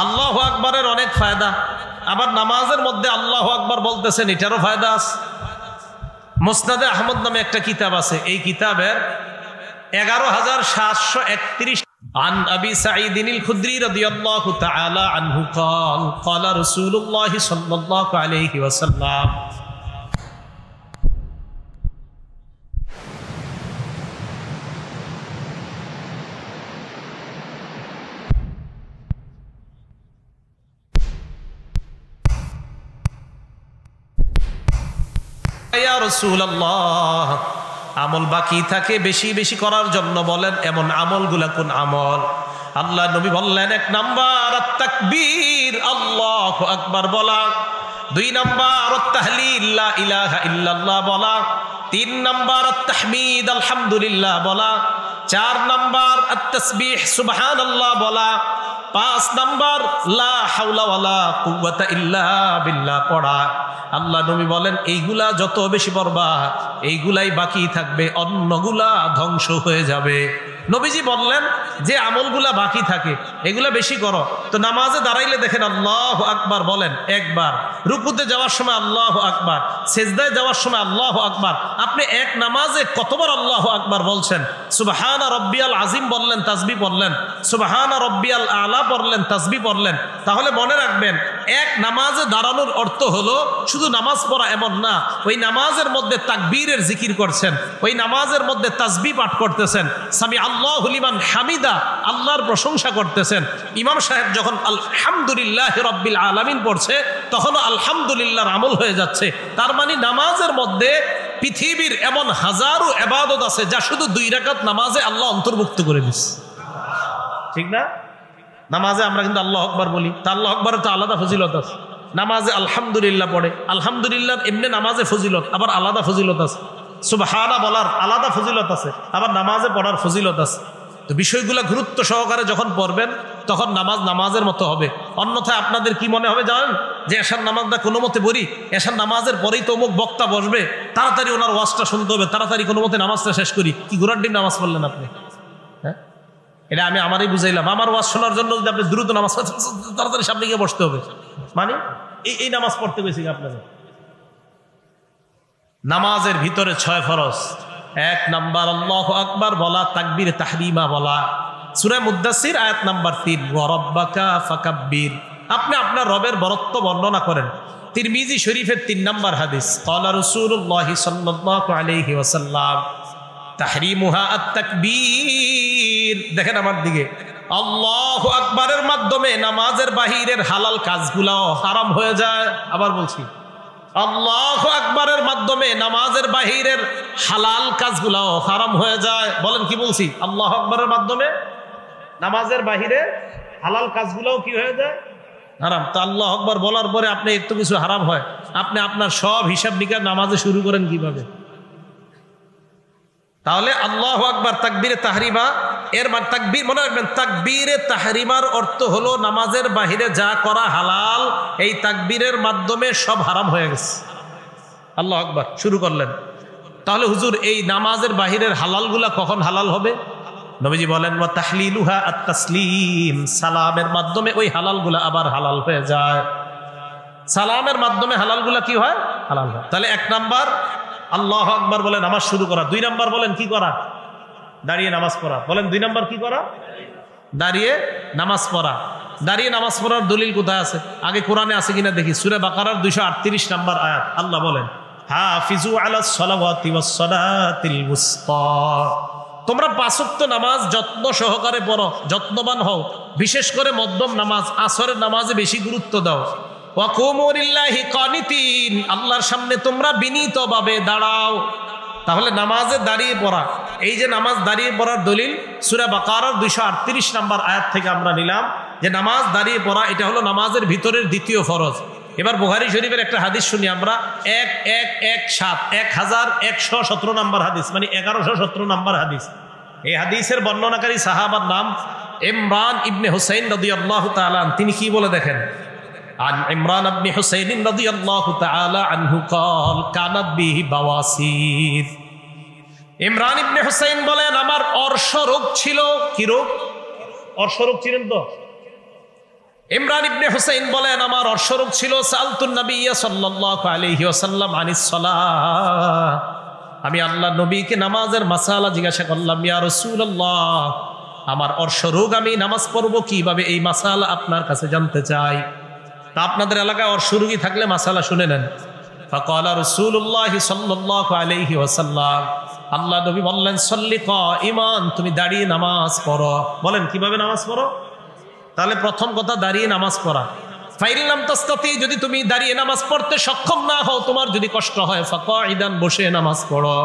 আল্লাহু আকবারের অনেক ফায়দা। আবার নামাজের মধ্যে আল্লাহু আকবার বলতেছেন, এটারও ফায়দা আছে। মুসনাদে আহমদ নামে একটা কিতাব আছে, এই কিতাবের 11731 عن أبي سعيد الخدري رضي الله تعالى عنه قال قال رسول الله صلى الله عليه وسلم يا رسول الله আমল বাকি থাকে বেশি বেশি করার জন্য বলেন, এমন আমলগুলা কোন আমল? আল্লাহ নবী বললেন, 1 নাম্বার আত-তাকবীর, আল্লাহু আকবার বলা। 2 নাম্বার আত-তাহলিল, লা ইলাহা ইল্লাল্লাহ বলা। 3 নাম্বার আত-তাহমিদ, আলহামদুলিল্লাহ বলা। 4 নাম্বার আত-তাসবিহ, সুবহানাল্লাহ বলা। 5 নাম্বার লা হাওলা ওয়ালা কুওয়াতা ইল্লা বিল্লাহ পড়া। আল্লাহ নবী বলেন, এইগুলা যত বেশি পড়বা এইগুলাই বাকি থাকবে, অন্যগুলা ধ্বংস হয়ে যাবে। নবীজি বললেন যে আমলগুলা বাকি থাকে এগুলা বেশি করো। তো নামাজে দাঁড়াইলে দেখেন আল্লাহু আকবার বলেন একবার, রুকুতে যাওয়ার সময় আল্লাহু আকবার, সেজদায় যাওয়ার সময় আল্লাহু আকবার। আপনি এক নামাজে কতবার আল্লাহু আকবার বলছেন? সুবহানা রব্বিয়াল আজিম বললেন, তাসবিহ পড়লেন, সুবহানা রব্বিয়াল আলা পড়লেন, তাসবিহ পড়লেন। তাহলে মনে রাখবেন, এক নামাজে দাঁড়ানোর অর্থ হলো শুধু নামাজ পড়া এমন না, ওই নামাজের মধ্যে তাকবীরের জিকির করছেন, ওই নামাজের মধ্যে তাসবিহ পাঠ করতেছেন, সামি আল্লাহু লিমান হামিদা, আল্লাহর প্রশংসা করতেছেন। ইমাম সাহেব যখন আলহামদুলিল্লাহ রাব্বিল আলামিন পড়ছে তখন আলহামদুলিল্লাহর আমল হয়ে যাচ্ছে। তার মানে নামাজের মধ্যে পৃথিবীর এমন হাজারো ইবাদত আছে যা শুধু 2 রাকাত নামাজে আল্লাহ অন্তর্ভুক্ত করে দিচ্ছে, ঠিক না? নামাজে আমরা কিন্তু আল্লাহু আকবার বলি, তা আল্লাহু আকবারের তো আলাদা ফজিলত আছে। নামাজে আলহামদুলিল্লাহ পড়ে, আলহামদুলিল্লাহ এমনি নামাজে ফজিলত, আবার আলাদা ফজিলত আছে। সুবহানা বলার আলাদা ফজিলত আছে, আবার নামাজে পড়ার ফজিলত আছে। তো বিষয়গুলো গুরুত্ব সহকারে যখন পড়বেন তখন নামাজ নামাজের মতো হবে। অন্যথায় আপনাদের কি মনে হবে জানেন, যে এশার নামাজটা কোনো মতে পড়ি, এশার নামাজের পরেই তো অমুক বক্তা বসবে, তাড়াতাড়ি ওনার ওয়াজটা শুনতে হবে, তাড়াতাড়ি কোনো মতে নামাজটা শেষ করি। কি ঘোরার দিন নামাজ পড়লেন আপনি? হ্যাঁ, এটা আমি আমারই বুঝাইলাম। আমার ওয়াজ শোনার জন্য যদি আপনি দ্রুত নামাজ তাড়াতাড়ি সামনে গিয়ে বসতে হবে, মানে এই নামাজ পড়তে গেছি আপনাদের। নামাজের ভিতরে 6 ফরজ। 1 নাম্বার আল্লাহু আকবার বলা, তাকবীরে তাহরিমা বলা। সূরা মুদ্দাসসির আয়াত নাম্বার 3, ওয়া রাব্বাকা ফাকাব্বির। আপনি আপনার রবের বরত্ব বর্ণনা করেন। তিরমিজি শরীফের 3 নাম্বার হাদিস, ক্বালা রাসূলুল্লাহ সাল্লাল্লাহু আলাইহি ওয়াসাল্লাম তাহরিমুহা আত-তাকবীর। দেখেন আমার দিকে, আল্লাহু আকবারের মাধ্যমে নামাজের বাহিরের হালাল কাজগুলো হারাম হয়ে যায়। আবার বলছি, আল্লাহু আকবারের মাধ্যমে নামাজের বাহিরের হালাল কাজগুলো হারাম হয়ে যায়। বলেন কি বলছি? আল্লাহু আকবারের মাধ্যমে নামাজের বাহিরে হালাল কাজগুলো কি হয়ে যায়? হারাম। তো আল্লাহু আকবার বলার পরে আপনি একটু কিছু হারাম হয়, আপনি আপনার সব হিসাব নিকাশ নামাজে শুরু করেন কিভাবে? তাহলে আল্লাহু আকবার তাকবীরে তাহরিমা, এর মানে তাকবীর মনে রাখবেন, তাকবীরে তাহরিমার অর্থ হলো নামাজের বাহিরে যা করা হালাল, এই তাকবীরের মাধ্যমে সব হারাম হয়ে গেছে। আল্লাহু আকবার শুরু করলেন। তাহলে হুজুর এই নামাজের বাহিরের হালালগুলা কখন হালাল হবে? নবীজি বলেন, ওয়া তাহলিলুহা আত-তাসলিম। সালামের মাধ্যমে ওই হালালগুলা আবার হালাল হয়ে যায়। সালামের মাধ্যমে হালালগুলা কি হয়? হালাল হয়। তাহলে 1 নাম্বার আল্লাহু আকবার বলে নামাজ শুরু করা। 2 নাম্বার বলেন কি করা? দাঁড়িয়ে নামাজ পড়া। বলেন 2 নাম্বার কি করা? দাঁড়িয়ে নামাজ পড়া। দাঁড়িয়ে নামাজ পড়ার দলিল কোথায় আছে? আগে কোরআনে আছে কিনা দেখি। সূরা বাকারার 238 নাম্বার আয়াত, আল্লাহ বলেন, হাফিজু আলাস সালাওয়াতি ওয়াস সালাতিল উসতা। তোমরা 5 ওয়াক্ত নামাজ যত্ন সহকারে পড়ো, যত্নবান হও। বিশেষ করে মধ্যম নামাজ আসরের নামাজে বেশি গুরুত্ব দাও। ওয়া কুমু লিল্লাহি কানিতিন। আল্লাহর সামনে তোমরা বিনীতভাবে দাঁড়াও। তাহলে নামাজে দাঁড়িয়ে পড়া, এই যে নামাজ দাঁড়িয়ে পড়ার দলিল সূরা বাকারার 238 নাম্বার আয়াত থেকে আমরা নিলাম যে নামাজ দাঁড়িয়ে পড়া এটা হলো নামাজের ভিতরের 2য় ফরজ। এবার বুখারী শরীফের একটা হাদিস শুনি আমরা, 1117 নাম্বার হাদিস, মানে 1117 নাম্বার হাদিস। এই হাদিসের বর্ণনাকারী সাহাবার নাম ইমরান ইবনে হুসাইন রাদিয়াল্লাহু তাআলা। তিনি কি বলে দেখেন, عن عمران بن حسين رضي الله تعالى عنه قال كانت به بواسير। ইমরান ইবনে হুসাইন বলেন, আমার অর্শ রোগ ছিল। কি রোগ? অর্শ রোগ ছিলেন তো? ইমরান ইবনে হুসাইন বলেন, আমার অর্শ রোগ ছিল। সালতুন নবিয়্য সাল্লাল্লাহু আলাইহি ওয়াসাল্লাম আনিস সালাহ। আমি আল্লাহ নবীকে নামাজের মাসালা জিজ্ঞাসা করলাম, ইয়া রাসূলুল্লাহ, আমার অর্শ রোগ, আমি নামাজ পড়ব কিভাবে, এই মাসালা আপনার কাছে জানতে চাই। তা আপনাদের এলাকায় অর্শ রোগী থাকলে মাসালা শুনে নেন। ফাকালা রাসূলুল্লাহ সাল্লাল্লাহু আলাইহি ওয়াসাল্লাম, আল্লাহ নবী বললেন, সল্লি কাইমান, তুমি দাঁড়িয়ে নামাজ পড়ো। বলেন কিভাবে নামাজ পড়ো? তাহলে প্রথম কথা দাঁড়িয়ে নামাজ পড়া। ফাইন লাম তাস্তাতি, যদি তুমি দাঁড়িয়ে নামাজ পড়তে সক্ষম না হও, তোমার যদি কষ্ট হয়, ফাকাইদান, বসে নামাজ পড়ো।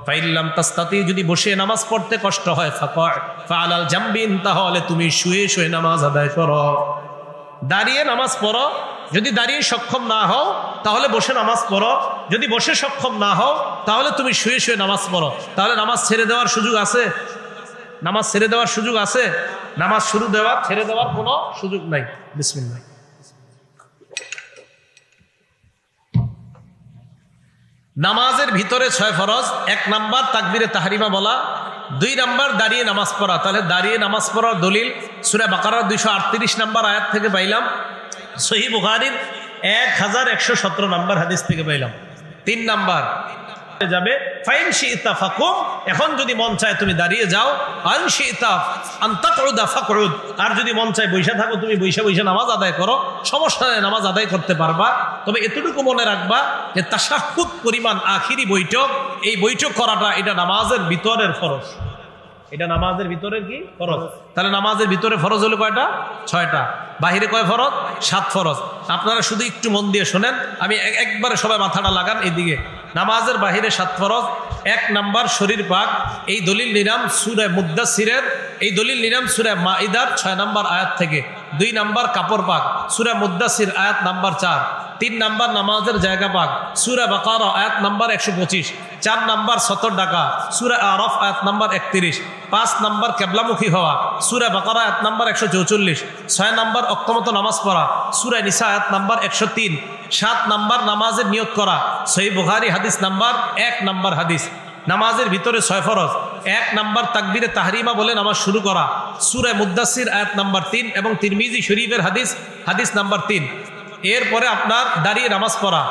ফাইন লাম তাস্তাতি, যদি বসে নামাজ পড়তে কষ্ট হয়, ফাআলাল জামবিন, তাহলে তুমি শুয়ে শুয়ে নামাজ আদায় করো। দাঁড়িয়ে নামাজ পড়ো। যদি দাঁড়িয়ে সক্ষম না হও তাহলে বসে নামাজ পড়ো। যদি বসে সক্ষম না হও তাহলে তুমি শুয়ে শুয়ে নামাজ পড়ো। তাহলে নামাজ ছেড়ে দেওয়ার সুযোগ আছে? নামাজ ছেড়ে দেওয়ার সুযোগ আছে? নামাজ শুরু দেওয়ার, ছেড়ে দেওয়ার কোনো সুযোগ নাই। বিসমিল্লাহ। নামাজের ভিতরে 6 ফরজ। 1 নাম্বার তাকবীরে তাহরিমা বলা, 2 নাম্বার দাঁড়িয়ে নামাজ পড়া। তাহলে দাঁড়িয়ে নামাজ পড়ার দলিল সূরা বাকারার 238 নাম্বার আয়াত থেকে পাইলাম, সহিহ বুখারীর 1117 নাম্বার হাদিস থেকে পাইলাম। 3 নাম্বার যাবে। ফাইন শি'তা ফাকুম, এখন যদি মন চায় তুমি দাঁড়িয়ে যাও, আন শি'তা আন তাকউদা ফাকউদ, আর যদি মন চায় বৈশা থাকো তুমি বৈশা বৈশা নামাজ আদায় করো, সমস্যা নেই, নামাজ আদায় করতে পারবা। তবে এতটুকু মনে রাখবা যে তাশাহুদ পরিমাণ আখিরি বৈঠক, এই বৈঠক করাটা এটা নামাজের ভিতরের ফরজ। এটা নামাজের ভিতরে কি ফরজ? তাহলে নামাজের ভিতরে ফরজ হলো কয়টা? 6টা। বাহিরে কয় ফরজ? 7 ফরজ। আপনারা শুধু একটু মন দিয়ে শোনেন, আমি একবারে সবাই মাথাটা লাগান এদিকে। নামাজের বাহিরে 7 ফরজ। 1 নাম্বার শরীর পাক, এই দলিল নিলাম সূরা মুদ্দাসসিরের, এই দলিল নিলাম সূরা মাইদার 6 নাম্বার আয়াত থেকে। 2 নাম্বার কাপড় পাক, সূরা মুদ্দাসসির আয়াত নাম্বার 4। 3 নাম্বার নামাজের জায়গা পাক, সূরা বাকারা আয়াত নাম্বার 125। 4 নাম্বার সতর ডাকা, সূরা আরাফ আয়াত নাম্বার 31। 5 নাম্বার কিবলামুখী হওয়া, সূরা বাকারা আয়াত নাম্বার 144। 6 নাম্বার অক্তমত নামাজ পড়া, সূরা নিসা আয়াত নাম্বার 103। 7 নাম্বার নামাজের নিয়ত করা, সহিহ বুখারী হাদিস নাম্বার 1 নাম্বার হাদিস। নামাজের ভিতরে 6 ফরজ। 1 নাম্বার তাকবীরে তাহরিমা বলে নামাজ শুরু করা, সূরা মুদ্দাসসির আয়াত নাম্বার 3 এবং তিরমিজি শরীফের হাদিস নাম্বার 3। এরপরে আপনার দাঁড়িয়ে নামাজ পড়া,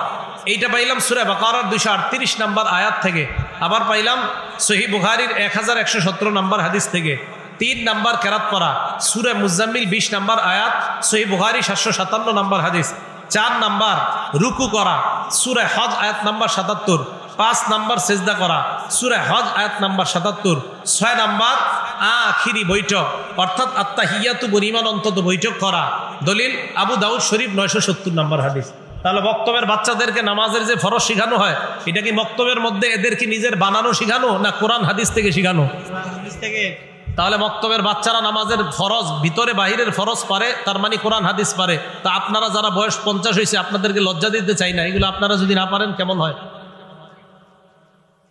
এইটা পাইলাম সূরা বাকারার 238 নাম্বার আয়াত থেকে, আবার পাইলাম সহিহ বুখারীর 1117 নাম্বার হাদিস থেকে। 3 নাম্বার কেরাত পড়া, সূরা মুজাম্মিল 20 নাম্বার আয়াত, সহিহ বুখারী 757 নাম্বার হাদিস। 4 নাম্বার রুকু করা, সূরা হজ আয়াত নাম্বার 77। 5 নাম্বার সেজদা করা, সূরা হজ আয়াত নাম্বার 77। 6 নাম্বার আখিরি বৈঠক অর্থাৎ আত্তাহিয়াতু বনিমান অন্তত বৈঠক করা, দলিল আবু দাউদ শরীফ 970 নাম্বার হাদিস। তাহলে মক্তবের বাচ্চাদেরকে নামাজের যে ফরজ শেখানো হয়, এটা কি মক্তবের মধ্যে এদেরকে নিজের বানানো শেখানো না কোরআন হাদিস থেকে শেখানো? তাহলে মক্তবের বাচ্চারা নামাজের ফরজ ভিতরে বাহিরের ফরজ পারে, তার মানে কোরআন হাদিস পারে। তা আপনারা যারা বয়স 50 হয়েছে, আপনাদেরকে লজ্জা দিতে চাই না, এগুলো আপনারা যদি না পারেন কেমন হয়?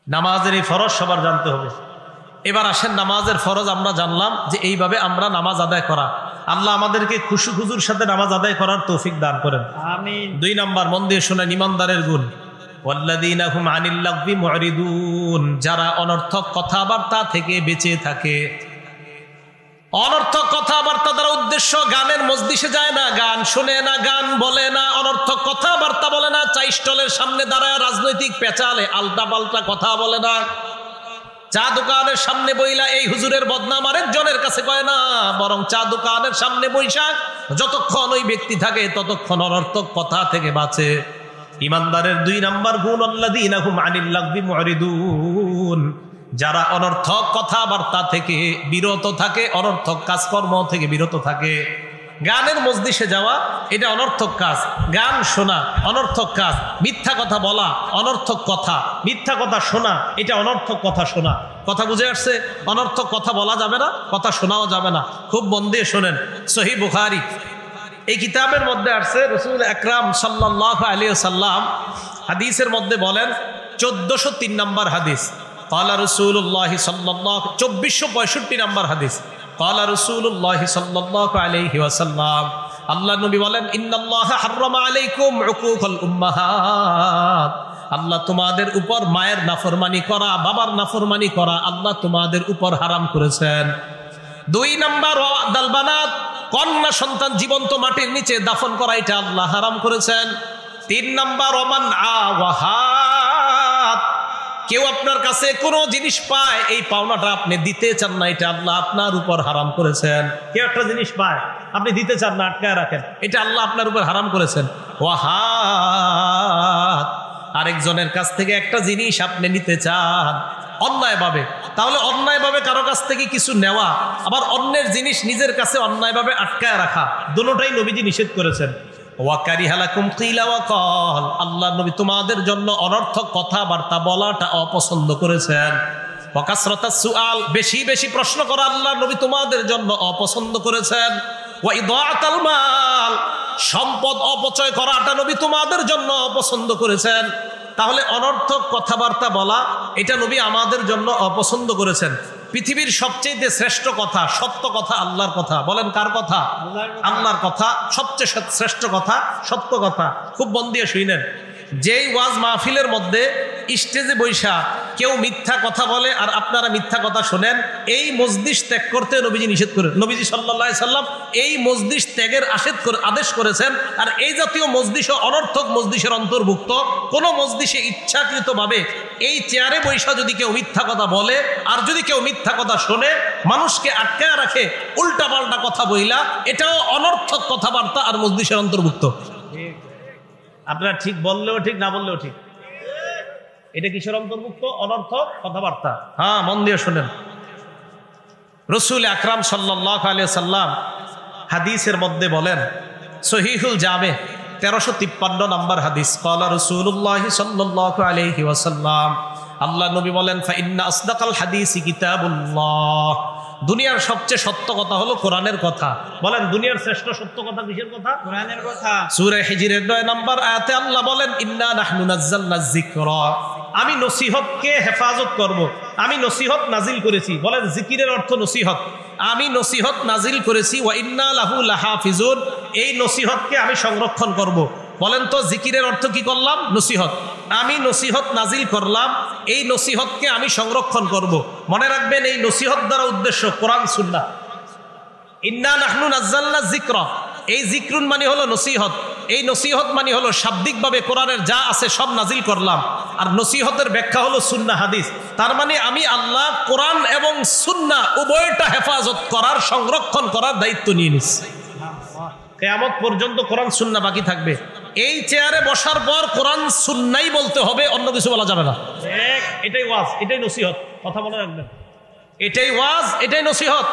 নামাজের এই ফরজ সবার জানতে হবে। এবার আসেন, নামাজের ফরজ আমরা জানলাম যে এইভাবে আমরা নামাজ আদায় করা। আল্লাহ আমাদেরকে খুশু খুজুর সাথে নামাজ আদায় করার তৌফিক দান করেন, আমিন। 2 নাম্বার মন দিয়ে শোনেন, ইমানদারের গুণ, ওয়াল্লাযীনা হুম আনিল লাগবি মুরিদুন, যারা অনর্থক কথাবার্তা থেকে বেঁচে থাকে। অনর্থক কথাবার্তা দ্বারা উদ্দেশ্য গানের মজলিসে যায় না, গান শুনে না, গান বলে না, অনর্থক কথাবার্তা বলে না, চা স্টলের সামনে দাঁড়ায় রাজনৈতিক পেঁচালে আলটা পাল্টা কথা বলে না, চা দোকানের সামনে বইলা এই হুজুরের বদনাম আরেকজনের কাছে কয় না, বরং চা দোকানের সামনে বৈশা যতক্ষণ ওই ব্যক্তি থাকে ততক্ষণ অনর্থক কথা থেকে বাঁচে। ইমানদারের 2 নাম্বার গুণ, আল্লাযীনা হুম আনিল লাগবি মুরিদুন, যারা অনর্থক কথাবার্তা থেকে বিরত থাকে, অনর্থক কাজকর্ম থেকে বিরত থাকে। গানের মজলিসে যাওয়া এটা অনর্থক কাজ, গান শোনা অনর্থক কাজ, মিথ্যা কথা বলা অনর্থক কথা, মিথ্যা কথা শোনা এটা অনর্থক কথা শোনা। কথা বুঝে আসছে? অনর্থক কথা বলা যাবে না, কথা শোনাও যাবে না। খুব মন দিয়ে শোনেন, সহিহ বুখারী এই কিতাবের মধ্যে আসছে, রাসূল আকরাম সাল্লাল্লাহু আলাইহি ওয়াসাল্লাম হাদিসের মধ্যে বলেন, 1403 নাম্বার হাদিস, ক্বালা রাসূলুল্লাহ সাল্লাল্লাহু 2465 নাম্বার হাদিস, ক্বালা রাসূলুল্লাহ সাল্লাল্লাহু আলাইহি ওয়াসাল্লাম, আল্লাহ নবী বলেন, ইন্নাল্লাহা হাররামা আলাইকুম উকুকুল উম্মাহাত, আল্লাহ তোমাদের উপর মায়ের নাফরমানি করা, বাবার নাফরমানি করা আল্লাহ তোমাদের উপর হারাম করেছেন। 2 নাম্বার ওয়াদাল বানাত, কন্যা সন্তান জীবন্ত মাটির নিচে দাফন করা এটা আল্লাহ হারাম করেছেন। 3 নাম্বার ওমান আওয়াহাত, কেউ আপনার কাছে কোনো জিনিস পায়, এই পাওনাটা আপনি দিতে চান না, এটা আল্লাহ আপনার উপর হারাম করেছেন। কেউ একটা জিনিস পায়, আপনি দিতে চান না, আটকায় রাখেন, এটা আল্লাহ আপনার উপর হারাম করেছেন। ওয়াহাত, আরেকজনের কাছ থেকে একটা জিনিস আপনি নিতে চান অন্যায়ভাবে, তাহলে অন্যায়ভাবে কারো কাছ থেকে কিছু নেওয়া, আবার অন্যের জিনিস নিজের কাছে অন্যায়ভাবে আটকায় রাখা, দুটোটাই নবীজি নিষেধ করেছেন। ওয়াকারিহা লাকুম কিলা ওয়া ক্বাল, আল্লাহ নবী তোমাদের জন্য অনর্থক কথাবার্তা বলাটা অপছন্দ করেছেন। ওয়া কাসরাতাস সুআল, বেশি বেশি প্রশ্ন করা আল্লাহ নবী তোমাদের জন্য অপছন্দ করেছেন। ওয়া ইদাআতাল মাল, সম্পদ অপচয় করাটা নবী তোমাদের জন্য অপছন্দ করেছেন। তাহলে অনর্থক কথাবার্তা বলা এটা নবী আমাদের জন্য অপছন্দ করেছেন। পৃথিবীর সবচেয়ে শ্রেষ্ঠ কথা, সত্য কথা আল্লাহর কথা। বলেন কার কথা? আল্লাহর কথা। সবচেয়ে শ্রেষ্ঠ কথা সত্য কথা। খুব মন দিয়ে শুনেন, যেই ওয়াজ মাহফিলের মধ্যে স্টেজে বৈশা কেউ মিথ্যা কথা বলে আর আপনারা মিথ্যা কথা শোনেন, এই মজলিস ত্যাগ করতে নবীজি নিষেধ করেন। নবীজি সাল্লাল্লাহু আলাইহি সাল্লাম এই মজলিস ত্যাগের আদেশ করেছেন। আর এই জাতীয় মজলিসও অনর্থক মজলিসের অন্তর্ভুক্ত। কোন মজলিসে ইচ্ছাকৃতভাবে এই চেয়ারে বৈশা যদি কেউ মিথ্যা কথা বলে আর যদি কেউ মিথ্যা কথা শোনে, মানুষকে আটকায় রাখে উল্টা পাল্টা কথা বইলা, এটাও অনর্থক কথাবার্তা আর মজলিসের অন্তর্ভুক্ত। আপনারা ঠিক বললেও ঠিক, না বললেও ঠিক। এটা কিসের অন্তর্ভুক্ত? অনর্থক কথাবার্তা। হ্যাঁ, মন দিয়ে শোনেন। রাসূল আকরাম সাল্লাল্লাহু আলাইহি সাল্লাম হাদিসের মধ্যে বলেন, সহিহুল জামে 1353 নম্বর হাদিস, ক্বালা রাসূলুল্লাহ সাল্লাল্লাহু আলাইহি ওয়াসাল্লাম, আল্লাহ নবী বলেন, ফা ইন্না আসদাকাল হাদিসি কিতাবুল্লাহ, দুনিয়ার সবচেয়ে সত্য কথা হলো কোরআনের কথা। বলেন, দুনিয়ার শ্রেষ্ঠ সত্য কথা কিসের কথা? কোরআনের কথা। সূরা হিজরের 9 নম্বর আয়াতে আল্লাহ বলেন, ইন্না নাহনু নাযালনা যিকরা, আমি নসিহতকে হেফাজত করব, আমি নসিহত নাজিল করেছি। বলেন, জিকিরের অর্থ নসিহত। আমি নসিহত নাজিল করেছি, ওয়া ইন্না লাহু লাহাফিজুন, এই নসিহতকে আমি সংরক্ষণ করব। বলেন তো, জিকিরের অর্থ কি করলাম? নসিহত। আমি নসিহত নাজিল করলাম, এই নসিহতকে আমি সংরক্ষণ করব। মনে রাখবেন, এই নসিহত দ্বারা উদ্দেশ্য কোরআন সুন্নাহ। ইন্না নাহনু নাযালনা যিকরা, এই যিকরুন মানে হলো নসিহত। এই নসিহত মানে হলো শাব্দিকভাবে কোরআনের যা আছে সব নাজিল করলাম, আর নসিহতের ব্যাখ্যা হলো সুন্নাহ হাদিস। তার মানে আমি আল্লাহ কোরআন এবং সুন্নাহ উভয়টা হেফাজত করার, সংরক্ষণ করার দায়িত্ব নিয়ে নিচ্ছি। কিয়ামত পর্যন্ত কোরআন সুন্নাহ বাকি থাকবে। এই চেয়ারে বসার পর কোরআন সুন্নাহই বলতে হবে, অন্য কিছু বলা যাবে না। এটাই ওয়াজ, এটাই নসিহত। কথা মনে রাখবেন, এটাই ওয়াজ, এটাই নসিহত।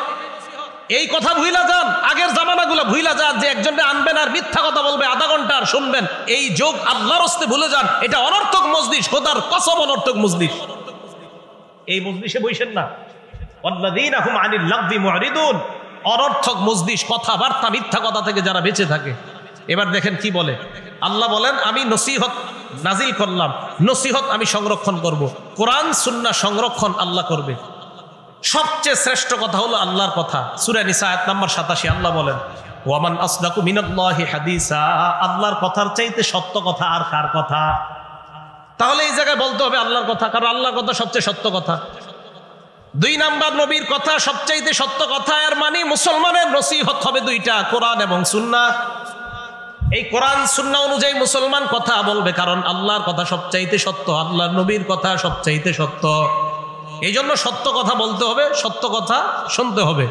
এই কথা ভুইলা যান, আগের জামানাগুলো ভুইলা যান, যে একজনকে আনবেন আর মিথ্যা কথা বলবে আধা ঘন্টা আর শুনবেন, এই যোগ আল্লাহর হস্তে ভুলে যান। এটা অনর্থক মজলিস, খোদার কসম অনর্থক মজলিস। এই মজলিসে বইসেন না। ওয়াল্লাযীনা হুম আনিল লাগবি মুরিদুন, অনর্থক মজলিস, কথাবার্তা মিথ্যা কথা থেকে যারা বেঁচে থাকে। এবার দেখেন কি বলে আল্লাহ, বলেন, আমি নসিহত নাজিল করলাম, নসিহত আমি সংরক্ষণ করব। কোরআন সুন্নাহ সংরক্ষণ আল্লাহ করবে। সবচেয়ে শ্রেষ্ঠ কথা হলো আল্লাহর কথা। সূরা নিসা আয়াত নাম্বার 87 আল্লাহ বলেন, ওয়ামান আসদাকু মিনাল্লাহি হাদিসা, আল্লাহর কথার চাইতে সত্য কথা আর কার কথা? তাহলে এই জায়গায় বলতে হবে আল্লাহর কথা, কারণ আল্লাহর কথা সবচেয়ে সত্য কথা। 2 নাম্বার, নবীর কথা সবচাইতে সত্য কথা। আর মানে মুসলমানের নসিহত হবে দুইটা, কোরআন এবং সুন্নাহ। এই কোরআন সুন্নাহ অনুযায়ী মুসলমান কথা বলবে, কারণ আল্লাহর কথা সবচাইতে সত্য, আল্লাহর নবীর কথা সবচাইতে সত্য। এই জন্য সত্য কথা বলতে হবে, সত্য কথা শুনতে হবে।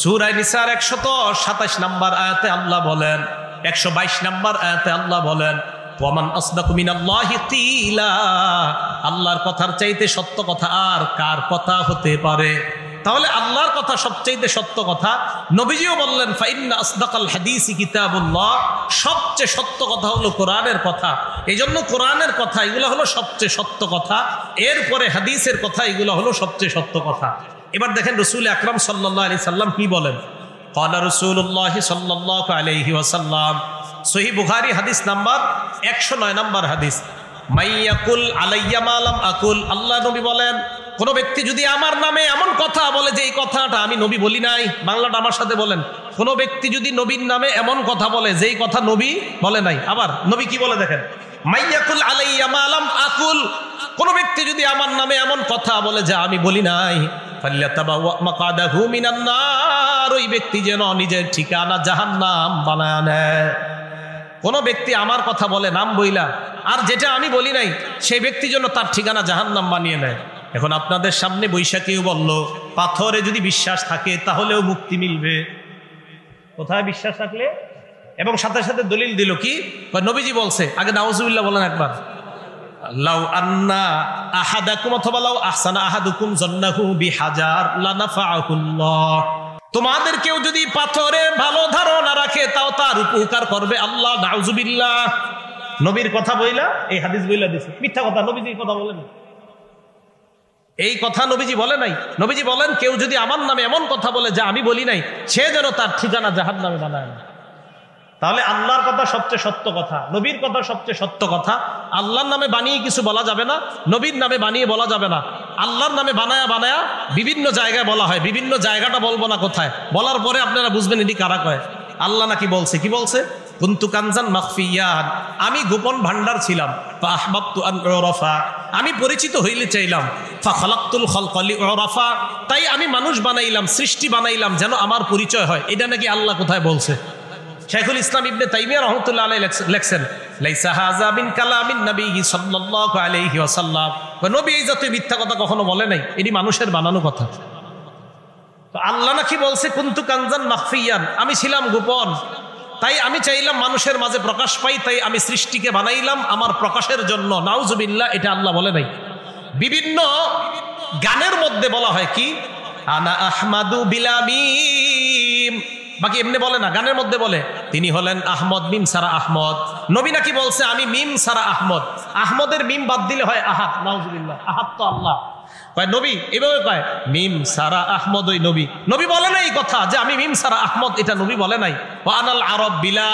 সূরা নিসার 127 নম্বর আয়াতে আল্লাহ বলেন, 122 নম্বর আয়াতে আল্লাহ বলেন, ওয়ামান আসদাকু মিনাল্লাহি কিলা, আল্লাহর কথার চাইতে সত্য কথা আর কার কথা হতে পারে? তাহলে আল্লাহর কথা সবচাইতে সত্য কথা। নবীজিও বললেন, ফাইন্না আসদাকাল হাদিসি কিতাবুল্লাহ, সবচেয়ে সত্য কথা হলো কোরআনের কথা। এই জন্য কোরআনের কথা এগুলো হলো সবচেয়ে সত্য কথা, এরপরে হাদিসের কথা এগুলো হলো সবচেয়ে সত্য কথা। এবার দেখেন রাসূল আকরাম সাল্লাল্লাহু আলাইহি সাল্লাম কি বলেন। ক্বালা রাসূলুল্লাহ সাল্লাল্লাহু আলাইহি ওয়াসাল্লাম, সহিহ বুখারী হাদিস নাম্বার 109 নম্বর হাদিস, মাইয়াকুল আলাইয়া মা লাম আকুল, আল্লাহ নবী বলেন, কোন ব্যক্তি যদি আমার নামে এমন কথা বলে যে এই কথাটা আমি নবী বলি নাই, বাংলাটা আমার সাথে বলেন, কোন ব্যক্তি যদি নবীর নামে এমন কথা বলে যেই কথা নবী বলে নাই। আবার নবী কি বলে দেখেন, মাইয়াকুল আলাইয়া মা লাম আকুল, কোন ব্যক্তি যদি আমার নামে এমন কথা বলে যা আমি বলি নাই, ফাল্যাতাবাওয়া মাকাদাহু মিনান নার, ওই ব্যক্তি যেন নিজের ঠিকানা জাহান্নাম বানায় নেয়। কোন ব্যক্তি আমার কথা বলে নাম বইলা, আর যেটা আমি বলি নাই, সেই ব্যক্তি যেন তার ঠিকানা জাহান্নাম বানিয়ে নেয়। এখন আপনাদের সামনে বৈশাখীও বলল, পাথরে যদি বিশ্বাস থাকে তাহলেও মুক্তি মিলবে। কোথায় বিশ্বাস থাকলে? এবং সাথে সাথে দলিল দিল কি, নবীজি বলছে। আগে নাউজুবিল্লাহ বলেন একবার। লাউ আন্না আহাদাকুম, অথবা লাউ আহসানা আহাদুকুম জান্নাহু বিহাজার লানাফাআহুল্লাহ, তোমাদের কেউ যদি পাথরে ভালো ধারণা রাখে তাও তার উপকার করবে আল্লাহ। নাউজুবিল্লাহ। নবীর কথা বইলা এই হাদিস বইলা দিছে, মিথ্যা কথা। নবীজি কথা বলেন, এই কথা নবীজি বলে নাই। নবীজি বলেন, কেউ যদি আমার নামে এমন কথা বলে যা আমি বলি নাই, সে যেন তার ঠিকানা জাহান্নামে বানায় না। তাহলে আল্লাহর কথা সবচেয়ে সত্য কথা, নবীর কথা সবচেয়ে সত্য কথা। আল্লাহর নামে বানিয়ে কিছু বলা যাবে না, নবীর নামে বানিয়ে বলা যাবে না। আল্লাহর নামে বানায়া বানায়া বিভিন্ন জায়গায় বলা হয়, বিভিন্ন জায়গাটা বলবো না কোথায়, বলার পরে আপনারা বুঝবেন এটি কারা কয়। আল্লাহ নাকি বলছে, কি বলছে, কুনতু কানজান মাখফিয়ান, আমি গোপন ভান্ডার ছিলাম, ফাআহবাবতু আন উরাফা, আমি পরিচিত হইলে চাইলাম। ফাখালাকতুল খালকা লিউরাফা, তাই আমি মানুষ বানাইলাম, সৃষ্টি বানাইলাম যেন আমার পরিচয় হয়। এটা নাকি আল্লাহ কোথায় বলছে? শাইখুল ইসলাম ইবনে তাইমিয়া রাহমাতুল্লাহ আলাইহি লেখছেন, লাইসা হাযা মিন কালামিন নবী সাল্লাল্লাহু আলাইহি ওয়াসাল্লাম, নবী এই জাতীয় মিথ্যা কথা কখনো বলে নাই, এটি মানুষের বানানো কথা। তো আল্লাহ নাকি বলছে কুনতু কানজান মাখফিয়ান, আমি ছিলাম গোপন, তাই আমি চাইলাম মানুষের মাঝে প্রকাশ পাই, তাই আমি সৃষ্টিকে বানাইলাম আমার প্রকাশের জন্য। নাউজুবিল্লাহ, এটা আল্লাহ বলে নাই। বিভিন্ন গানের মধ্যে বলা হয় কি, আনা আহমাদু বিলা মিম, বাকি এমনি বলে না, গানের মধ্যে বলে তিনি হলেন আহমদ, মিম সারা আহমদ। নবী নাকি বলছে আমি মিম সারা আহমদ, আহমদের মিম বাদ দিলে হয় আহাদ। নাউজুবিল্লাহ, আহাদ তো আল্লাহ। কয় নবী এভাবে কয় মিম সারা আহমদ, ওই নবী। নবী বলে নাই এই কথা যে আমি মিম সারা আহমদ, এটা নবী বলে নাই। ওয়ানাল আরব বিলা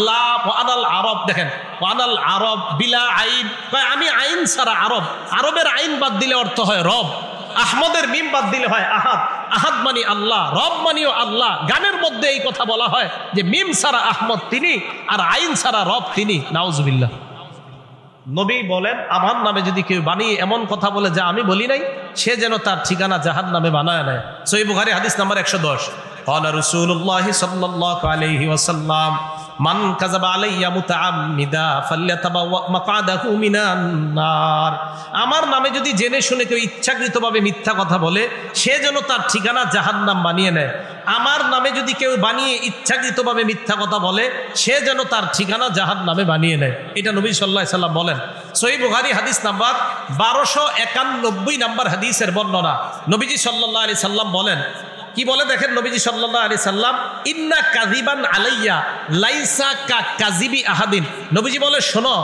লা, ওয়ানাল আরব, দেখেন ওয়ানাল আরব বিলা আইন, কয় আমি আইন সারা আরব, আরবের আইন বাদ দিলে অর্থ হয় রব, আহমদের মিম বাদ দিলে হয় আহাদ, আহাদ মানি আল্লাহ, রব মানিও আল্লাহ। গানের মধ্যে এই কথা বলা হয় যে মিম সারা আহমদ তিনি, আর আইন সারা রব তিনি। নাউজুবিল্লাহ। নবী বলেন আমার নামে যদি কেউ বানিয়ে এমন কথা বলে যা আমি বলি নাই, সে যেন তার ঠিকানা জাহান্নামে বানায় নেয়। সহিহ বুখারী হাদিস নাম্বার 110। ক্বালা রাসূলুল্লাহ সাল্লাল্লাহু আলাইহি ওয়াসাল্লাম, মান কাযাবা আলাইয়া মুতাআম্মিদা ফালইয়াতাবাওয়া মাকআদাহু মিনান নার। আমার নামে যদি জেনে শুনে কেউ ইচ্ছাকৃতভাবে মিথ্যা কথা বলে, সে যেন তার ঠিকানা জাহান্নাম বানিয়ে নেয়। আমার নামে যদি কেউ বানিয়ে ইচ্ছাকৃতভাবে মিথ্যা কথা বলে, সে যেন তার ঠিকানা জাহান্নামে বানিয়ে নেয়। এটা নবী সাল্লাল্লাহু আলাইহি সাল্লাম বলেন। সহিহ বুখারী হাদিস নাম্বার 1291 নাম্বার হাদিসের বর্ণনা। নবীজি সাল্লাল্লাহু আলাইহি সাল্লাম বলেন, কি বলে দেখেন নবীজি সাল্লাল্লাহু আলাইহি সাল্লাম, ইন্না কাযিবান আলাইয়া লাইসা কা কাযিবি আহাদিন। নবীজি বলে শোনো,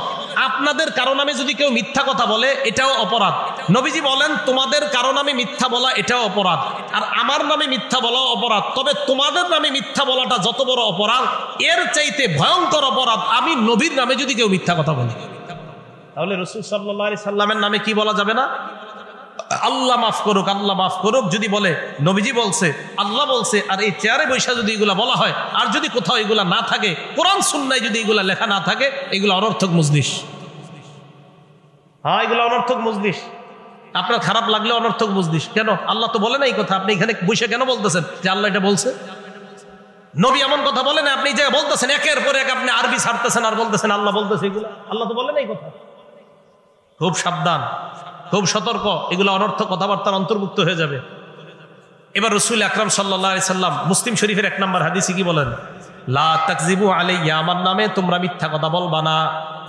আপনাদের কারো নামে যদি কেউ মিথ্যা কথা বলে এটাও অপরাধ। নবীজি বলেন তোমাদের কারো নামে মিথ্যা বলা এটাও অপরাধ, আর আমার নামে মিথ্যা বলাও অপরাধ। তবে তোমাদের নামে মিথ্যা বলাটা যত বড় অপরাধ, এর চাইতে ভয়ঙ্কর অপরাধ আমি নবীর নামে যদি কেউ মিথ্যা কথা বলে। তাহলে রাসূল সাল্লাল্লাহু আলাইহি সাল্লামের নামে কি বলা যাবে না? আল্লাহ মাফ করুক, আল্লাহ মাফ করুক যদি বলে, নবীজি বলছে, আল্লাহ বলছে, আর এই চেয়ারে বৈশা যদি এগুলা বলা হয়, আর যদি কোথাও এগুলা না থাকে, কোরআন সুন্নায় যদি এগুলা লেখা না থাকে, এগুলা অনর্থক মজলিস। হ্যাঁ, এগুলা অনর্থক মজলিস। আপনার খারাপ লাগলে অনর্থক মজলিস। কেন? আল্লাহ তো বলে না এই কথা, আপনি এখানে বৈশা কেন বলতেছেন যে আল্লাহ এটা বলছে? নবী এমন কথা বলে না, আপনি যে বলতেছেন একের পর এক, আপনি আরবি ছাড়তেছেন আর বলতেছেন আল্লাহ বলতেছে। এগুলা আল্লাহ তো বলে না এই কথা। খুব সাবধান, খুব সতর্ক, এগুলো অনর্থক কথাবার্তার অন্তর্ভুক্ত হয়ে যাবে। এবার রাসূল আকরাম সাল্লাল্লাহু আলাইহি সাল্লাম মুসলিম শরীফের 1 নম্বর হাদিসে কি বলেন? লা তাকযিবু আলাইয়া, আমার নামে তোমরা মিথ্যা কথা বলবা না।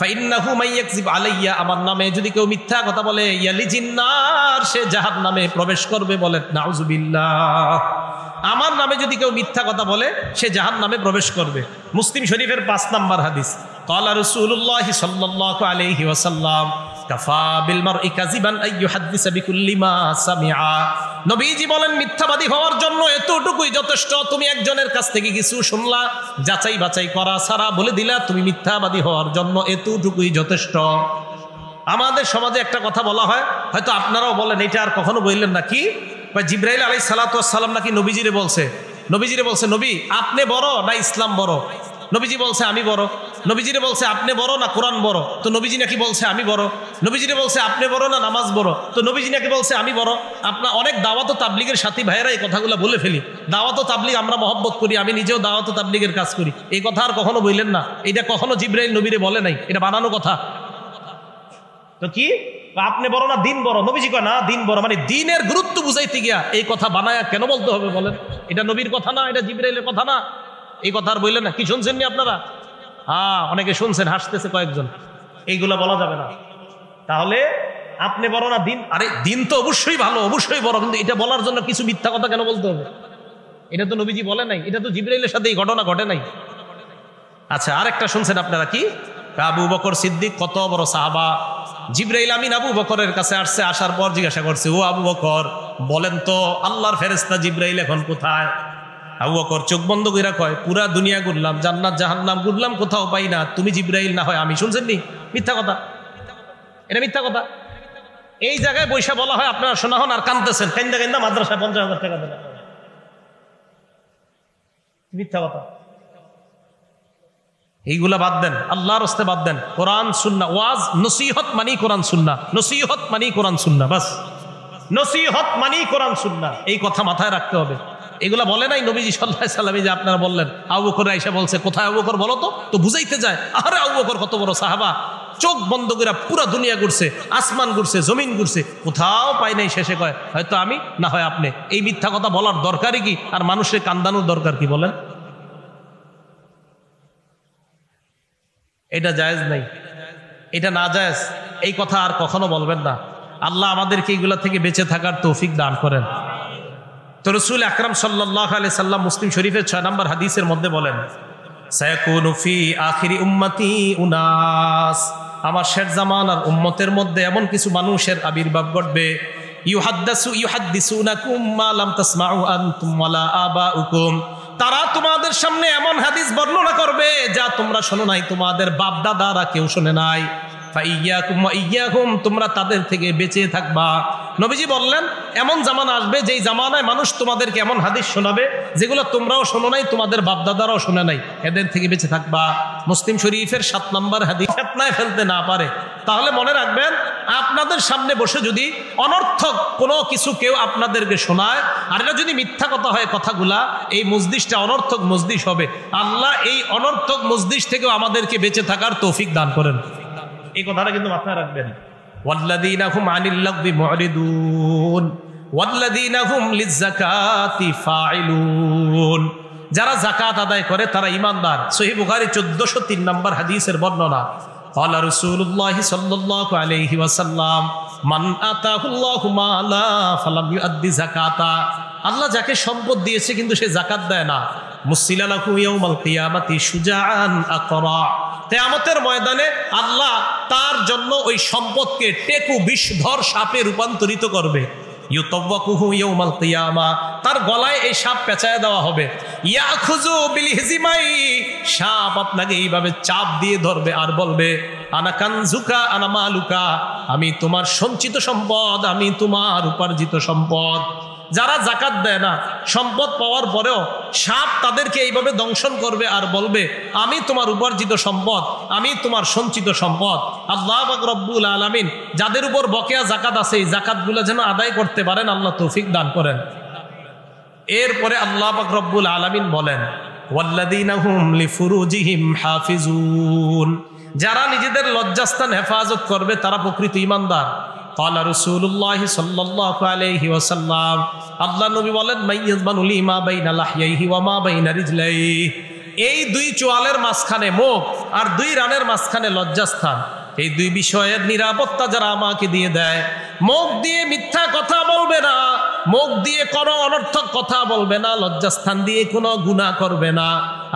ফাইন্নাহু মাইয়াকযিব আলাইয়া, আমার নামে যদি কেউ মিথ্যা কথা বলে, ইয়ালিজিন নার, সে জাহান্নামে প্রবেশ করবে। বলেন নাউযুবিল্লাহ। আমার নামে যদি কেউ মিথ্যা কথা বলে, সে জাহান্নামে প্রবেশ করবে। মুসলিম শরীফের 5 নম্বর হাদিস। ক্বালা রাসূলুল্লাহ সাল্লাল্লাহু আলাইহি ওয়াসাল্লাম, কাফা বিল মারই কাযিবান আইয়ুহাদ্দিসা বিকুল্লি মা সামিআ। নবীজি বলেন মিথ্যাবাদী হওয়ার জন্য এতটুকুই যথেষ্ট। তুমি একজনের কাছ থেকে কিছু শুনলা, যাচাই বাছাই করা ছাড়া বলে দিলা, তুমি মিথ্যাবাদী হওয়ার জন্য এতটুকুই যথেষ্ট। আমাদের সমাজে একটা কথা বলা হয়, হয়তো আপনারাও বলেন, এটা আর কখনো বললেন না। কি? জিবরাইল আলাইহিস সালাতু ওয়াস সালাম নাকি নবীজিরে বলছে, নবী আপনি বড় না ইসলাম বড়? নবীজি বলছে আমি বড়। নবীজিরে বলছে আপনি বড় না কোরআন বড়? তো নবীজি নাকি বলছে আমি বড়। নবীজিরে বলছে আপনি বড় না নামাজ বড়? তো নবীজি নাকি বলছে আমি বড়। আপনার অনেক দাওয়াত ও তাবলীগের সাথী ভাইয়েরা এই কথাগুলো বলে ফেলি। দাওয়াত ও তাবলীগ আমরা মহব্বত করি, আমি নিজেও দাওয়াত ও তাবলীগের কাজ করি। এই কথা আর কখনো বললেন না, এটা কখনো জিবরাইল নবীরে বলে নাই, এটা বানানো কথা। তো কি আপনি বড় না দিন বড়? নবীজি কয় না দিন বড়, মানে দিনের গুরুত্ব বুঝাইতে গিয়া এই কথা বানায়া কেন বলতে হবে বলেন? এটা নবীর কথা না, এটা জিবরাইলের কথা না। এই কথা আর বললেন না। কি শুনছেন নি আপনারা? হ্যাঁ, অনেকে শুনছেন, হাসতেছে কয়েকজন। এইগুলা বলা যাবে না। তাহলে আপনি বড় না দিন? আরে দিন তো অবশ্যই ভালো, অবশ্যই বড়, কিন্তু এটা বলার জন্য কিছু মিথ্যা কথা কেন বলতে হবে? এটা তো নবীজি বলে নাই, এটা তো জিবরাইলের সাথে এই ঘটনা ঘটে নাই। আচ্ছা, আরেকটা শুনছেন আপনারা কি? আবু বকর সিদ্দিক কত বড় সাহাবা। জিবরাইল আমিন আবু বকরের কাছে আসছে, আসার পর জিজ্ঞাসা করছে, ও আবু বকর বলেন তো আল্লাহর ফেরেশতা জিবরাইল এখন কোথায়? আবু বকর চোখ বন্ধ করে কয়, পুরা দুনিয়া ঘুরলাম, জান্নাত জাহান্নাম ঘুরলাম, কোথাও পাই না, তুমি জিবরাইল না হয় আমি। শুনছেন নি? মিথ্যা কথা, এটা মিথ্যা কথা। এই জায়গায় বৈশা বলা হয়, আপনারা শোনা হন আর কান্দতেছেন, কান্দা কান্দা মাদ্রাসায় 50,000 টাকা দেন। মিথ্যা কথা। এইগুলা বাদ দেন, আল্লাহর রাস্তায় বাদ দেন। কোরআন সুন্নাহ, ওয়াজ নসিহত মানি কোরআন সুন্নাহ, নসিহত মানি কোরআন সুন্নাহ, বাস নসিহত মানি কোরআন সুন্নাহ, এই কথা মাথায় রাখতে হবে। এগুলা বলে নাই নবীজি সাল্লাল্লাহু আলাইহি ওয়াসাল্লাম যে আপনারা বললেন আবু বকর আয়েশা বলছে, কোথায় আবু বকর বলো তো বুঝাইতে যায়। আরে আবু বকর কত বড় সাহাবা, চোখ বন্ধ করে পুরা দুনিয়া ঘুরছে, আসমান ঘুরছে, জমিন ঘুরছে, কোথাও পাই নাই। শেষে কয় হয়তো আমি, না হয় আপনি। এই মিথ্যা কথা বলার দরকারই কি? আর মানুষের কান্দানোর দরকার কি বলেন? এটা জায়েজ নাই, এটা না জায়েজ। এই কথা আর কখনো বলবেন না। আল্লাহ আমাদেরকে এইগুলা থেকে বেঁচে থাকার তৌফিক দান করেন। তো রাসূল আকরাম সাল্লাল্লাহু আলাইহি সাল্লাম মুসলিম শরীফের 6 নম্বর হাদিসের মধ্যে বলেন, সায়াকুনু ফি আখিরি উম্মতি উনাস, আমার শেষ জামানার উম্মতের মধ্যে এমন কিছু মানুষের আবির্ভাব ঘটবে, ইউহাদ্দিসুনাকুম মা লাম তাসমাউ আনতুম ওয়ালা আবাউকুম, তারা তোমাদের সামনে এমন হাদিস বর্ণনা করবে যা তোমরা শোনো নাই, তোমাদের বাপ দাদারা কেউ শোনে নাই। ফাইয়াকুম ওয়া ইয়াহুম, তোমরা তাদের থেকে বেঁচে থাকবা। নবীজি বললেন এমন জামানা আসবে যেই জামানায় মানুষ তোমাদেরকে এমন হাদিস শোনাবে যেগুলো তোমরাও শোনো নাই, তোমাদের বাপ দাদারাও শোনে নাই, এদের থেকে বেঁচে থাকবা। মুসলিম শরীফের 7 নম্বর হাদিস। ফিতনায় ফেলতে না পারে, তাহলে মনে রাখবেন আপনাদের সামনে বসে যদি অনর্থক কোনো কিছু কেউ আপনাদেরকে শোনায়, আর এটা যদি মিথ্যা কথা হয় কথাগুলা, এই মজলিসটা অনর্থক মজলিস হবে। আল্লাহ এই অনর্থক মজলিস থেকেও আমাদেরকে বেঁচে থাকার তৌফিক দান করেন। এই কথাটা কিন্তু মাথায় রাখবেন। ওয়াল্লাযীনা হুম আনিল লাগবি মুরিদুন ওয়াল্লাযীনা হুম লিয-যাকাতি ফাইলুন, যারা যাকাত আদায় করে তারা ঈমানদার। সহিহ বুখারী 1403 নম্বর হাদিসের বর্ণনা। ক্বালা রাসূলুল্লাহি সাল্লাল্লাহু আলাইহি ওয়াসাল্লাম, মান আতাহুল্লাহু মালা ফালাম ইউআদ্দি যাকাতা, আল্লাহ যাকে সম্পদ দিয়েছে কিন্তু সে যাকাত দেয় না, মুসিলা লাহু ইয়াউমাল কিয়ামাতি শুজাআন আকরা, কিয়ামতের ময়দানে আল্লাহ তার জন্য ওই সম্পদকে টেকু বিষধর সাপে রূপান্তরিত করবে। ইউতাওয়াকুহু ইয়াউমাল কিয়ামা, তার গলায় এই সাপ পেঁচায় দেওয়া হবে। ইয়াখুযু বিল হিজমাই, সাপ আপনাকে এইভাবে চাপ দিয়ে ধরবে আর বলবে, আনা কানজুকা আনা মালুকা, আমি তোমার সঞ্চিত সম্পদ, আমি তোমার উপার্জিত সম্পদ। যারা যাকাত দেয় না, সম্পদ পাওয়ার পরেও সাপ তাদেরকে এইভাবে দংশন করবে আর বলবে, আমি তোমার উপার্জিত সম্পদ, আমি তোমার সঞ্চিত সম্পদ। আল্লাহ পাক রব্বুল আলামিন যাদের উপর বকেয়া যাকাত আছে, এই যাকাতগুলো যেন আদায় করতে পারেন, আল্লাহ তৌফিক দান করেন। এরপরে আল্লাহ পাক রব্বুল আলামিন বলেন, ওয়াল্লাযীনা হুম লিফুরুজিহিম হাফিজুন, যারা নিজেদের লজ্জাস্থান হেফাজত করবে তারা প্রকৃত ঈমানদার। ক্বালা রাসূলুল্লাহি সাল্লাল্লাহু আলাইহি ওয়াসাল্লাম, আল্লাহ নবী বলেন, মাইয়াজমানু লিমা বাইনা লাহইহি ওয়া মা বাইনা রিজলাইহি, এই দুই চোয়ালের মাঝখানে মুখ আর দুই রানের মাঝখানে লজ্জাস্থান, এই দুই বিষয়ের নিরাপত্তা যারা আমাকে দিয়ে দেয়, মুখ দিয়ে মিথ্যা কথা বলবে না, মুখ দিয়ে কোনো অনর্থক কথা বলবে না, লজ্জাস্থান দিয়ে কোনো গুনাহ করবে না,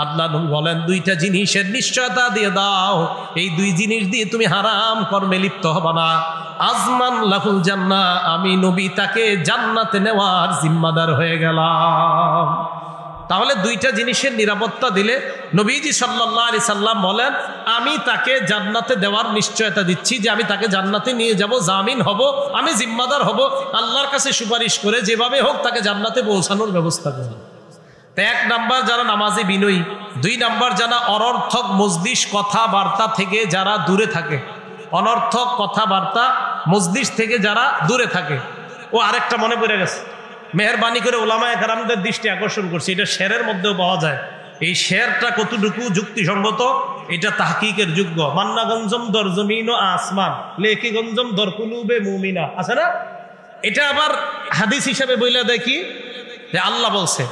আল্লাহ নবী বলেন দুইটা জিনিসের নিশ্চয়তা দিয়ে দাও, এই দুই জিনিস দিয়ে তুমি হারাম কর্মে লিপ্ত হবে না। আজমান লাহুল জান্নাহ, আমি নবী তাকে জান্নাতে নেওয়ার জিম্মাদার হয়ে গেলাম। তাহলে দুইটা জিনিসের নিরাপত্তা দিলে নবীজি সাল্লাল্লাহু আলাইহি সাল্লাম বলেন, আমি তাকে জান্নাতে দেওয়ার নিশ্চয়তা দিচ্ছি, যে আমি তাকে জান্নাতে নিয়ে যাব, জামিন হব, আমি জিম্মাদার হব, আল্লাহর কাছে সুপারিশ করে যেভাবে হোক তাকে জান্নাতে পৌঁছানোর ব্যবস্থা করব। তো 1 নাম্বার যারা নামাজি বিনয়ী, 2 নাম্বার যারা অনর্থক মজলিস কথাবার্তা থেকে যারা দূরে থাকে, অনর্থক কথাবার্তা মজলিস থেকে যারা দূরে থাকে। ও আরেকটা মনে পড়ে গেছে, মেহরবানি করে উলামায়ে কেরামদের দৃষ্টি আকর্ষণ করছি, এটা শেরের মধ্যেও পাওয়া যায়। এই শেরটা কতটুকু যুক্তিসঙ্গত এটা তাহকিকের যোগ্য। মান্না গঞ্জম দর জমিন ও আসমান, লেকি গঞ্জম দর কুলুবে মুমিনা, আছে না? এটা আবার হাদিস হিসেবে বইলা দেয় কি, যে আল্লাহ বলছে,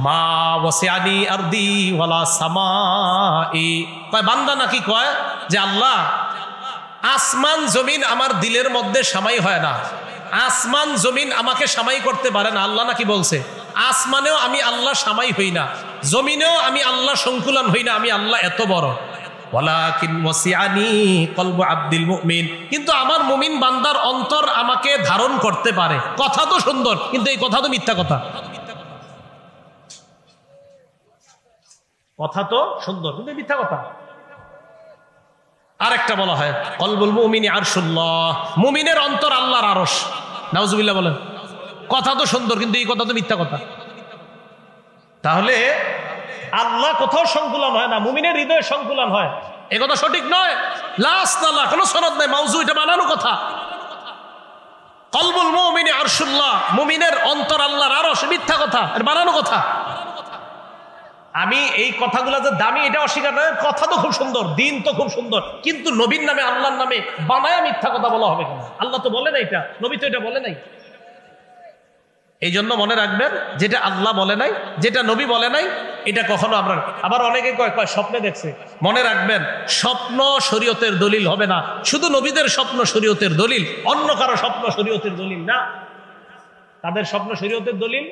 মা ওয়াসিআনি আরদি ওয়ালা সামাই, কয় বান্দা নাকি কয় যে আল্লাহ আসমান জমিন আমার দিলের মধ্যে সামাই হয় না, আসমান জমিন আমাকে সামাই করতে পারে না। আল্লাহ নাকি বলছে আসমানেও আমি আল্লাহ সামাই হই না, জমিনেও আমি আল্লাহ সংকুলন হই না, আমি আল্লাহ এত বড়। ওয়ালাকিন ওয়াসিআনি কলবু আব্দুল মুমিন, কিন্তু আমার মুমিন বান্দার অন্তর আমাকে ধারণ করতে পারে। কথা তো সুন্দর, কিন্তু এই কথা তো মিথ্যা কথা। কথা তো সুন্দর কিন্তু মিথ্যা কথা। আরেকটা বলা হয় কলবুল মুমিনি আরশুল্লাহ, মুমিনের অন্তর আল্লাহর আরশ। নাউজুবিল্লাহ বলেন। কথা তো সুন্দর কিন্তু এই কথা তো মিথ্যা কথা। তাহলে আল্লাহ কোথাও সংকুলন হয় না, মুমিনের হৃদয়ে সংকুলন হয়। এ কথা সঠিক নয়। লাস্ট আল্লাহ কোনো সনদ নেই, মাউজু, এটা বানানো কথা। কলবুল মুমিনি আরশুল্লাহ, মুমিনের অন্তর আল্লাহর আরশ, মিথ্যা কথা, এটা বানানো কথা। আমি এই কথাগুলো যে দামি এটা অস্বীকার নয়, কথা তো খুব সুন্দর, দিন তো খুব সুন্দর, কিন্তু নবীর নামে আল্লাহর নামে বানায়া মিথ্যা কথা বলা হবে কেন? আল্লাহ তো বলে নাই, এটা নবী তো এটা বলে নাই। এই জন্য মনে রাখবেন, যেটা আল্লাহ বলে নাই, যেটা নবী বলে নাই, এটা কখনো আমরা। আবার অনেকে কয় স্বপ্নে দেখছে। মনে রাখবেন, স্বপ্ন শরীয়তের দলিল হবে না। শুধু নবীদের স্বপ্ন শরীয়তের দলিল, অন্য কারো স্বপ্ন শরীয়তের দলিল না। তাদের স্বপ্ন শরীয়তের দলিল,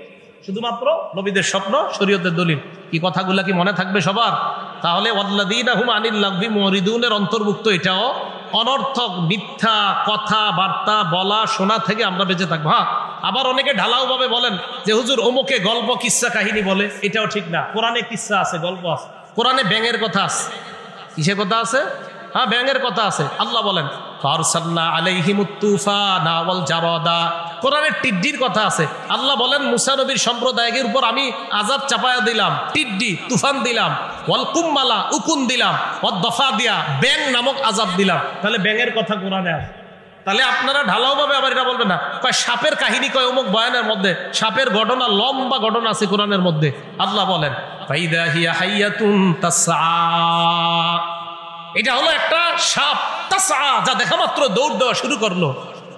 শুধুমাত্র নবীদের স্বপ্ন শরীয়তের দলিল। কি কথাগুলা কি মনে থাকবে সবার? তাহলে ওয়াল্লাযীনা হুম আনিল লাগবি মুরিদুনের অন্তর্ভুক্ত এটাও। অনর্থক মিথ্যা কথা বার্তা বলা শোনা থেকে আমরা বেঁচে থাকবো। হ্যাঁ, আবার অনেকে ঢালাও ভাবে বলেন যে হুজুর অমুকে গল্প কিচ্ছা কাহিনী বলে, এটাও ঠিক না। কোরআনে কিচ্ছা আছে, গল্প আছে, কোরআনে ব্যাঙের কথা আছে। কিসের কথা আছে? হ্যাঁ, ব্যাঙের কথা আছে। আল্লাহ বলেন ফারসালনা আলাইহিমুত তুফানা ওয়াল জারাদা, কোরআনের টিড্ডির কথা আছে। আল্লাহ বলেন মুসা নবীর সম্প্রদায়ের উপর আমি আযাব চাপায়া দিলাম, টিড্ডি তুফান দিলাম, ওয়াল কুম্মালা উকুন দিলাম, ওয়াদ দফাদিয়া ব্যাঙ নামক আযাব দিলাম। তাহলে ব্যাঙের কথা কোরআনে আছে। তাহলে আপনারা ঢালাও ভাবে আবার এটা বলবেন না, কয় সাপের কাহিনী কয় অমুক বয়ানের মধ্যে, সাপের ঘটনা, লম্বা ঘটনা আছে কোরআনের মধ্যে। আল্লাহ বলেন ফাইদা হিয়া হাইয়াতুন তাসআ, এটা হলো একটা সাপ, তাসআ, যা দেখা মাত্র দৌড় দেওয়া শুরু করলো।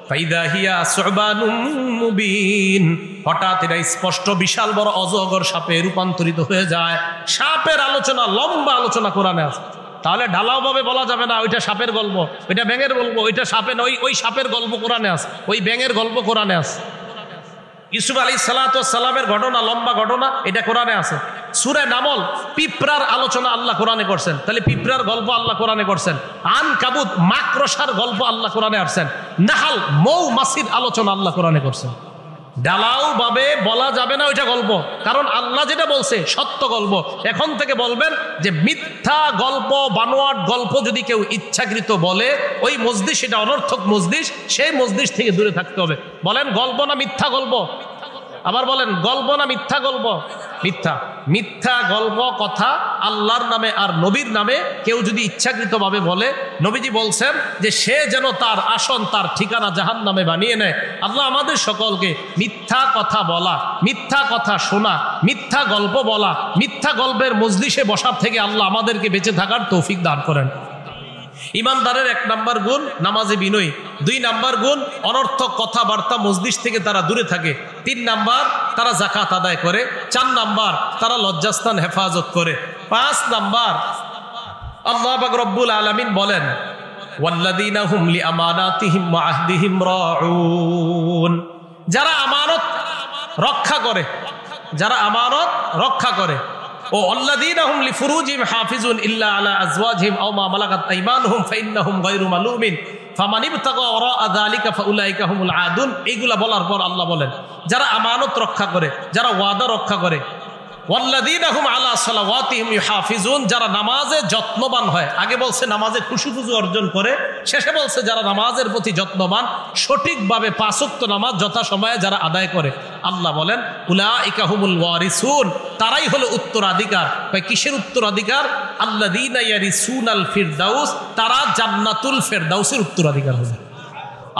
ফাইদা হিয়া সুবানুম মুবিন, হঠাৎ এটা স্পষ্ট বিশাল বড় অজগর সাপে রূপান্তরিত হয়ে যায়। সাপের আলোচনা, লম্বা আলোচনা কোরআনে আছে। তাহলে ঢালাও ভাবে বলা যাবে না ওইটা সাপের গল্প, ওইটা ব্যাঙের গল্প, ওইটা সাপে নয়, ওই সাপের গল্প কোরআনে আছে, ওই ব্যাঙের গল্প কোরআনে আছে। ইউসুফ আলাইহিস সালাতু ওয়াস সালামের ঘটনা, লম্বা ঘটনা, এটা কোরআনে আছে। সূরা নামল, পিঁপড়ার আলোচনা আল্লাহ কোরআনে করছেন, তাহলে পিঁপড়ার গল্প আল্লাহ কোরআনে করছেন। আনকাবুত, মাকড়সার গল্প আল্লাহ কোরআনে আসছেন। নাহাল, মৌমাছির আলোচনা আল্লাহ কোরআনে করছেন। ঢালাও ভাবে বলা যাবে না ওইটা গল্প, কারণ আল্লাহ যেটা বলছে সত্য গল্প। এখন থেকে বলবেন যে মিথ্যা গল্প, বানোয়াট গল্প যদি কেউ ইচ্ছাকৃত বলে, ওই মজলিস সেটা অনর্থক মজলিস, সেই মজলিস থেকে দূরে থাকতে হবে। বলেন গল্প না মিথ্যা গল্প? আবার বলেন গল্প না মিথ্যা গল্প? মিথ্যা। মিথ্যা গল্প কথা আল্লাহর নামে আর নবীর নামে কেউ যদি ইচ্ছাকৃতভাবে বলে, নবীজি বলছেন যে সে যেন তার আসন, তার ঠিকানা জাহান্নামে বানিয়ে নেয়। আল্লাহ আমাদের সকলকে মিথ্যা কথা বলা, মিথ্যা কথা শোনা, মিথ্যা গল্প বলা, মিথ্যা গল্পের মজলিসে বসার থেকে আল্লাহ আমাদেরকে বেঁচে থাকার তৌফিক দান করেন। ইমানদারের 1 নাম্বার গুণ নামাজে বিনয়ী, 2 নাম্বার গুণ অনর্থক কথাবার্তা মজলিস থেকে তারা দূরে থাকে, 3 নাম্বার তারা যাকাত আদায় করে, 4 নাম্বার তারা লজ্জাস্থান হেফাজত করে, 5 নাম্বার আল্লাহ পাক রব্বুল আলামিন বলেন ওয়াল্লাযীনা হুম লিআমানাতিহিম ওয়া আহদিহিম রাউন, যারা আমানত রক্ষা করে, যারা আমানত রক্ষা করে। ও আল্লাযীনা হুম লিফুরুজিহিম হাফিজুন ইল্লা আলা আজওয়াজিহিম আও মা মালাকাত আইমানুহুম ফাইন্নাহুম গায়রু মালুমিন ফামান ইবতাগা ওয়ারাআ যালিকা ফাউলাইকা হুমুল আদুন। এইগুলা বলার পর আল্লাহ বলেন যারা আমানত রক্ষা করে, যারা ওয়াদা রক্ষা করে, ওয়াল্লাযীনা হুম আলা সালাওয়াতিহিম ইউহাফিজুন, যারা নামাজে যত্নবান হয়। আগে বলছে নামাজে খুশু-খুজু অর্জন করে, শেষে বলছে যারা নামাজের প্রতি যত্নবান, সঠিকভাবে 5 ওয়াক্ত নামাজ যথাসময়ে যারা আদায় করে। আল্লাহ বলেন উলাইকা হুমুল ওয়ারিসুন, তারাই হলো উত্তরাধিকার। কিসের উত্তরাধিকার? আল্লাযীনা ইয়ারিসুনাল ফিরদাউস, তারা জান্নাতুল ফেরদাউসের উত্তরাধিকার হবে।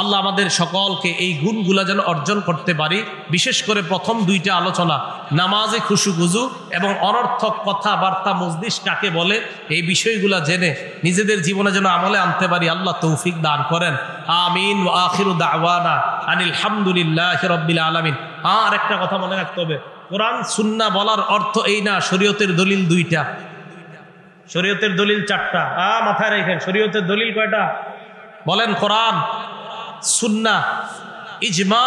আল্লাহ আমাদের সকলকে এই গুণগুলা যেন অর্জন করতে পারি। বিশেষ করে প্রথম 2টা আলোচনা, নামাজে খুশুখুজু এবং অনর্থক কথাবার্তা মজলিস কাকে বলে, এই বিষয়গুলা জেনে নিজেদের জীবনে যেন আমলে আনতে পারি। আল্লাহ তৌফিক দান করেন। আমিন। ওয়া আখিরু দাওয়ানা আনিল হামদুলিল্লাহি রাব্বিল আলামিন। আর একটা কথা মনে রাখতে হবে, কোরআন সুন্নাহ বলার অর্থ এই না শরীয়তের দলিল 2টা, শরীয়তের দলিল 4টা। মাথায় রাখেন, শরীয়তের দলিল কয়টা? বলেন কোরআন, সুন্নাহ, ইজমা,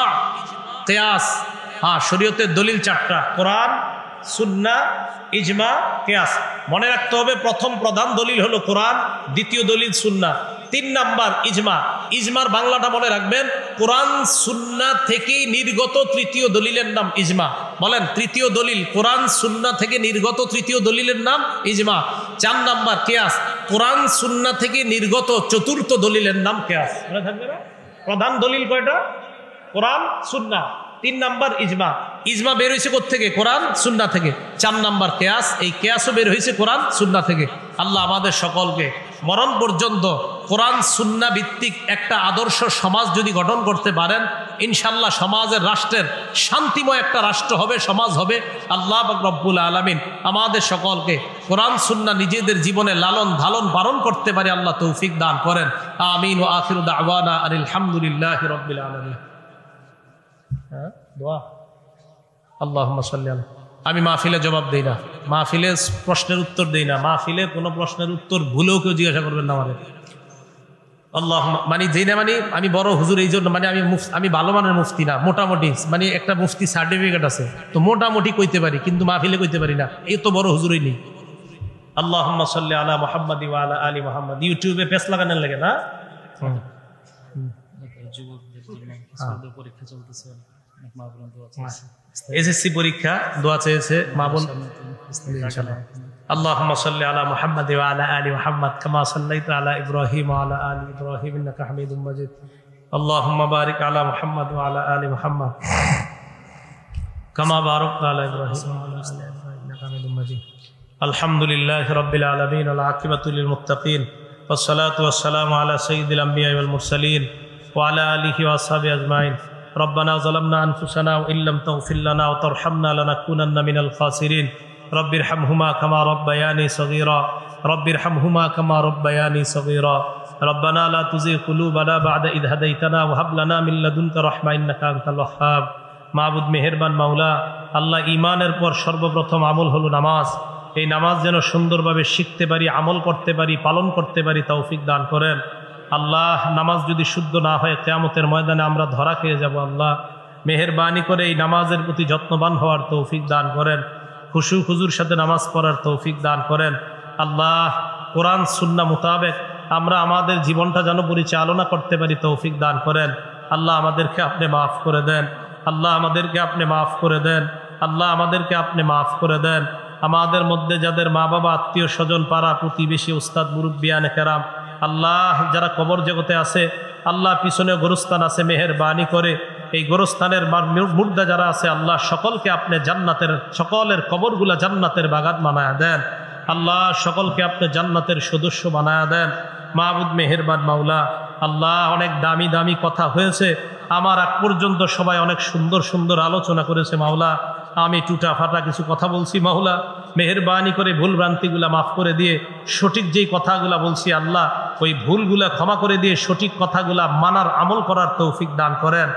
কিয়াস। শরীয়তের দলিল 4টা, কোরআন, সুন্নাহ, ইজমা, কিয়াস। মনে রাখতে হবে প্রথম প্রধান দলিল হলো কোরআন, দ্বিতীয় দলিল সুন্নাহ, 3 নাম্বার ইজমা। ইজমার বাংলাটা মনে রাখবেন, কোরআন সুন্নাহ থেকেই নির্গত তৃতীয় দলিলের নাম ইজমা। বলেন তৃতীয় দলিল, কোরআন সুন্নাহ থেকে নির্গত তৃতীয় দলিলের নাম ইজমা। 4 নাম্বার কিয়াস, কোরআন সুন্নাহ থেকে নির্গত 4র্থ দলিলের নাম কিয়াস। মনে থাকবে না? প্রধান দলিল কয়টা? কোরআন, সুন্নাহ। 3 নাম্বার ইজমা। ইজমা বের হয়েছে কোত্থেকে? কোরআন সুন্নাহ থেকে। 4 নাম্বার কিয়াস, এই কিয়াসও বের হয়েছে কোরআন সুন্নাহ থেকে। আল্লাহ আমাদের সকলকে মরণ পর্যন্ত কোরআন সুন্নাহ ভিত্তিক একটা আদর্শ সমাজ যদি গঠন করতে পারেন, ইনশাআল্লাহ সমাজের, রাষ্ট্রের শান্তিময় একটা রাষ্ট্র হবে, সমাজ হবে। আল্লাহ পাক রব্বুল আলামিন আমাদের সকলকে কোরআন সুন্নাহ নিজেদের জীবনে লালন ধালন পালন করতে পারে আল্লাহ তৌফিক দান করেন। আমিন ওয়া আখিরু দাওয়ানা আলহামদুলিল্লাহি রাব্বিল আলামিন। দোয়া আল্লাহুম্মা সাল্লি আলা। আমি মাহফিলে জবাব দেই না, মাহফিলে প্রশ্নের উত্তর দেই না, মাহফিলে কোনো প্রশ্নের উত্তর ভুলেও কেউ জিজ্ঞাসা করবেন না আমাদের। আল্লাহ মানে যেই না, মানে আমি বড় হুজুর এই জন্য, মানে আমি ভালো মানের মুফতি না, মোটামুটি মানে একটা মুফতি সার্টিফিকেট আছে তো মোটামুটি কইতে পারি, কিন্তু মাহফিলে কইতে পারি না, এই তো বড় হুজুরই নেই। আল্লাহুম্মা সাল্লি আলা মুহাম্মাদি ওয়া আলা আলি মুহাম্মাদ। ইউটিউবে পেজ লাগানোর লাগে না, পরীক্ষা চলতেছে, এসএসসি পরীক্ষা, দোয়া চেয়েছে মা বোন। اللهم صل على محمد وعلى آل محمد كما صليت على إبراهيم وعلى آل إبراهيم إنك حميد مجيد اللهم بارك على محمد وعلى آل محمد كما باركت على إبراهيم وعلى آل إبراهيم إنك حميد مجيد الحمد لله رب العالمين والعاقبة للمتقين والصلاة والسلام على سيد الأنبياء والمرسلين وعلى آله وأصحابه أجمعين ربنا ظلمنا أنفسنا وإن لم تغفر لنا وترحمنا لنكونن من الخاسرين رب ارحمهما كما ربياني صغيرا رب ارحمهما كما ربياني صغيرا ربنا لا تزغ قلوبنا بعد إذ هديتنا وهب لنا من لدنك رحمة إنك أنت الوهاب। মাবুদ মেহেরবান মাওলা, আল্লাহ ঈমানের পর সর্বপ্রথম আমল হলো নামাজ। এই নামাজ যেন সুন্দরভাবে শিখতে পারি, আমল করতে পারি, পালন করতে পারি, তৌফিক দান করেন। আল্লাহ নামাজ যদি শুদ্ধ না হয় কিয়ামতের ময়দানে আমরা ধরা খেয়ে যাব। আল্লাহ মেহেরবানি করে এই নামাজের প্রতি যত্নবান হওয়ার তৌফিক দান করেন, খুশু খুজুর সাথে নামাজ পড়ার তৌফিক দান করেন। আল্লাহ কোরআন সুন্নাহ মোতাবেক আমরা আমাদের জীবনটা যেন পরিচালনা করতে পারি, তৌফিক দান করেন। আল্লাহ আমাদেরকে আপনি মাফ করে দেন, আল্লাহ আমাদেরকে আপনি মাফ করে দেন, আল্লাহ আমাদেরকে আপনি মাফ করে দেন। আমাদের মধ্যে যাদের মা বাবা, আত্মীয় স্বজন, পাড়া প্রতিবেশী, উস্তাদ মুরব্বিয়ানে কেরাম, আল্লাহ যারা কবর জগতে আছে, আল্লাহ পিছনে গোরস্থান আছে, মেহেরবানি করে এই গোরস্থানের মুর্দা যারা আছে, আল্লাহ সকলকে আপনি জান্নাতের, সকলের কবরগুলা জান্নাতের বাগান বানায়া দেন। আল্লাহ সকলকে আপনি জান্নাতের সদস্য বানায়া দেন। মাবুদ মেহেরবান মাওলা, আল্লাহ অনেক দামি দামি কথা হয়েছে, আমার আগ পর্যন্ত সবাই অনেক সুন্দর সুন্দর আলোচনা করেছে মাওলা। আমি টুটা ফাটা কিছু কথা বলছি মাওলা, মেহেরবানি করে ভুল ভ্রান্তিগুলা মাফ করে দিয়ে সঠিক যেই কথাগুলা বলছি আল্লাহ, ওই ভুলগুলা ক্ষমা করে দিয়ে সঠিক কথাগুলা মানার, আমল করার তৌফিক দান করেন।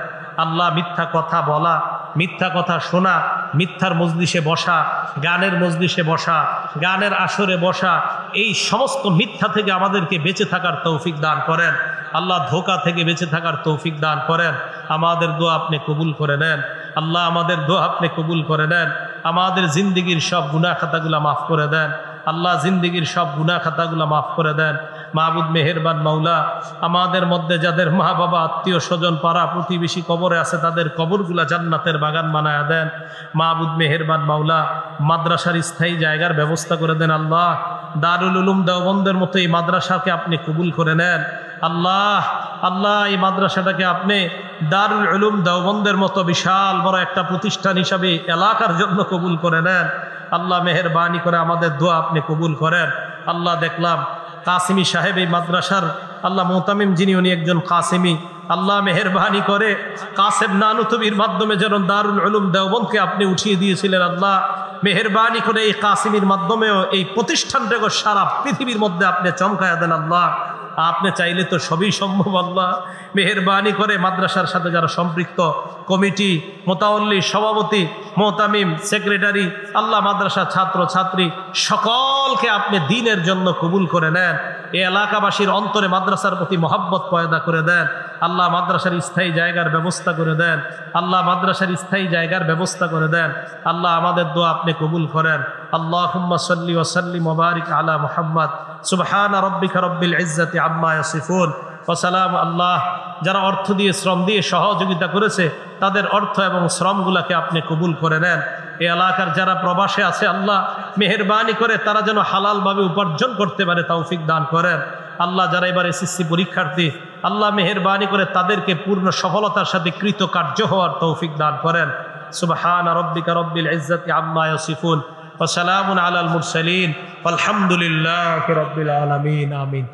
আল্লাহ মিথ্যা কথা বলা, মিথ্যা কথা শোনা, মিথ্যার মজলিসে বসা, গানের মজলিসে বসা, গানের আসরে বসা, এই সমস্ত মিথ্যা থেকে আমাদেরকে বেঁচে থাকার তৌফিক দান করেন। আল্লাহ ধোঁকা থেকে বেঁচে থাকার তৌফিক দান করেন। আমাদের দোয়া আপনি কবুল করে নেন। আল্লাহ আমাদের দোয়া আপনি কবুল করে নেন। আমাদের জিন্দিগির সব গুনাহ খাতাগুলা মাফ করে দেন। আল্লাহ জিন্দিগির সব গুনাহ খাতাগুলা মাফ করে দেন। মাবুদ মেহেরবান মাওলা, আমাদের মধ্যে যাদের মা বাবা, আত্মীয় স্বজন, পাড়া প্রতিবেশী কবরে আছে, তাদের কবরগুলা জান্নাতের বাগান বানায়া দেন। মাবুদ মেহেরবান মাওলা, মাদ্রাসার স্থায়ী জায়গার ব্যবস্থা করে দেন। আল্লাহ দারুল উলুম দেওবন্দের মতো এই মাদ্রাসাকে আপনি কবুল করে নেন। আল্লাহ আল্লাহ এই মাদ্রাসাটাকে আপনি দারুল উলুম দেওবন্দের মতো বিশাল বড় একটা প্রতিষ্ঠান হিসাবে এলাকার জন্য কবুল করে নেন। আল্লাহ মেহেরবানি করে আমাদের দোয়া আপনি কবুল করেন। আল্লাহ দেখলাম কাসিমি সাহেব এই মাদ্রাসার, আল্লাহ মোতামিম যিনি, উনি একজন কাসিমি। আল্লাহ মেহেরবানি করে কাসেম নানুতবির মাধ্যমে যেন দারুল উলুম দেওবন্দকে আপনি উঠিয়ে দিয়েছিলেন। আল্লাহ মেহেরবানি করে এই কাসিমির মাধ্যমেও এই প্রতিষ্ঠানটাকে সারা পৃথিবীর মধ্যে আপনি চমকায়া দেন। আল্লাহ আপনি চাইলে তো সবই সম্ভব। আল্লাহ মেহেরবানি করে মাদ্রাসার সাথে যারা সম্পৃক্ত, কমিটি, মোতাওয়াল্লি, সভাপতি, মোতামিম, সেক্রেটারি, আল্লাহ মাদ্রাসা ছাত্র ছাত্রী সকলকে আপনি দ্বীনের জন্য কবুল করে নেন। এই এলাকাবাসীর অন্তরে মাদ্রাসার প্রতি মহব্বত পয়দা করে দেন। আল্লাহ মাদ্রাসার স্থায়ী জায়গার ব্যবস্থা করে দেন। আল্লাহ মাদ্রাসার স্থায়ী জায়গার ব্যবস্থা করে দেন। আল্লাহ আমাদের দোয়া আপনি কবুল করেন। আল্লাহুম্মা সাল্লি ওয়া সাল্লিম ওয়া বারিক আলা মুহাম্মদ। সুবহান রাব্বিকা রাব্বিল ইজ্জাতি আম্মা ইয়াসিফুন ওয়া সালাম। আল্লাহ যারা অর্থ দিয়ে, শ্রম দিয়ে সহযোগিতা করেছে, তাদের অর্থ এবং শ্রমগুলোকে আপনি কবুল করে নেন। এই এলাকার যারা প্রবাসে আছে, আল্লাহ মেহেরবানি করে তারা যেন হালালভাবে উপার্জন করতে পারে তৌফিক দান করেন। আল্লাহ যারা এবার এসএসসি পরীক্ষার্থী, আল্লাহ মেহেরবানি করে তাদেরকে পূর্ণ সফলতার সাথে কৃতকার্য হওয়ার তৌফিক দান করেন। সুবহানা রাব্বিকা রাব্বিল ইজ্জাতি আম্মা ইয়াসিফুন ওয়া সালামুন আলাল মুরসালিন ওয়ালহামদুলিল্লাহি রাব্বিল আলামিন। আমিন।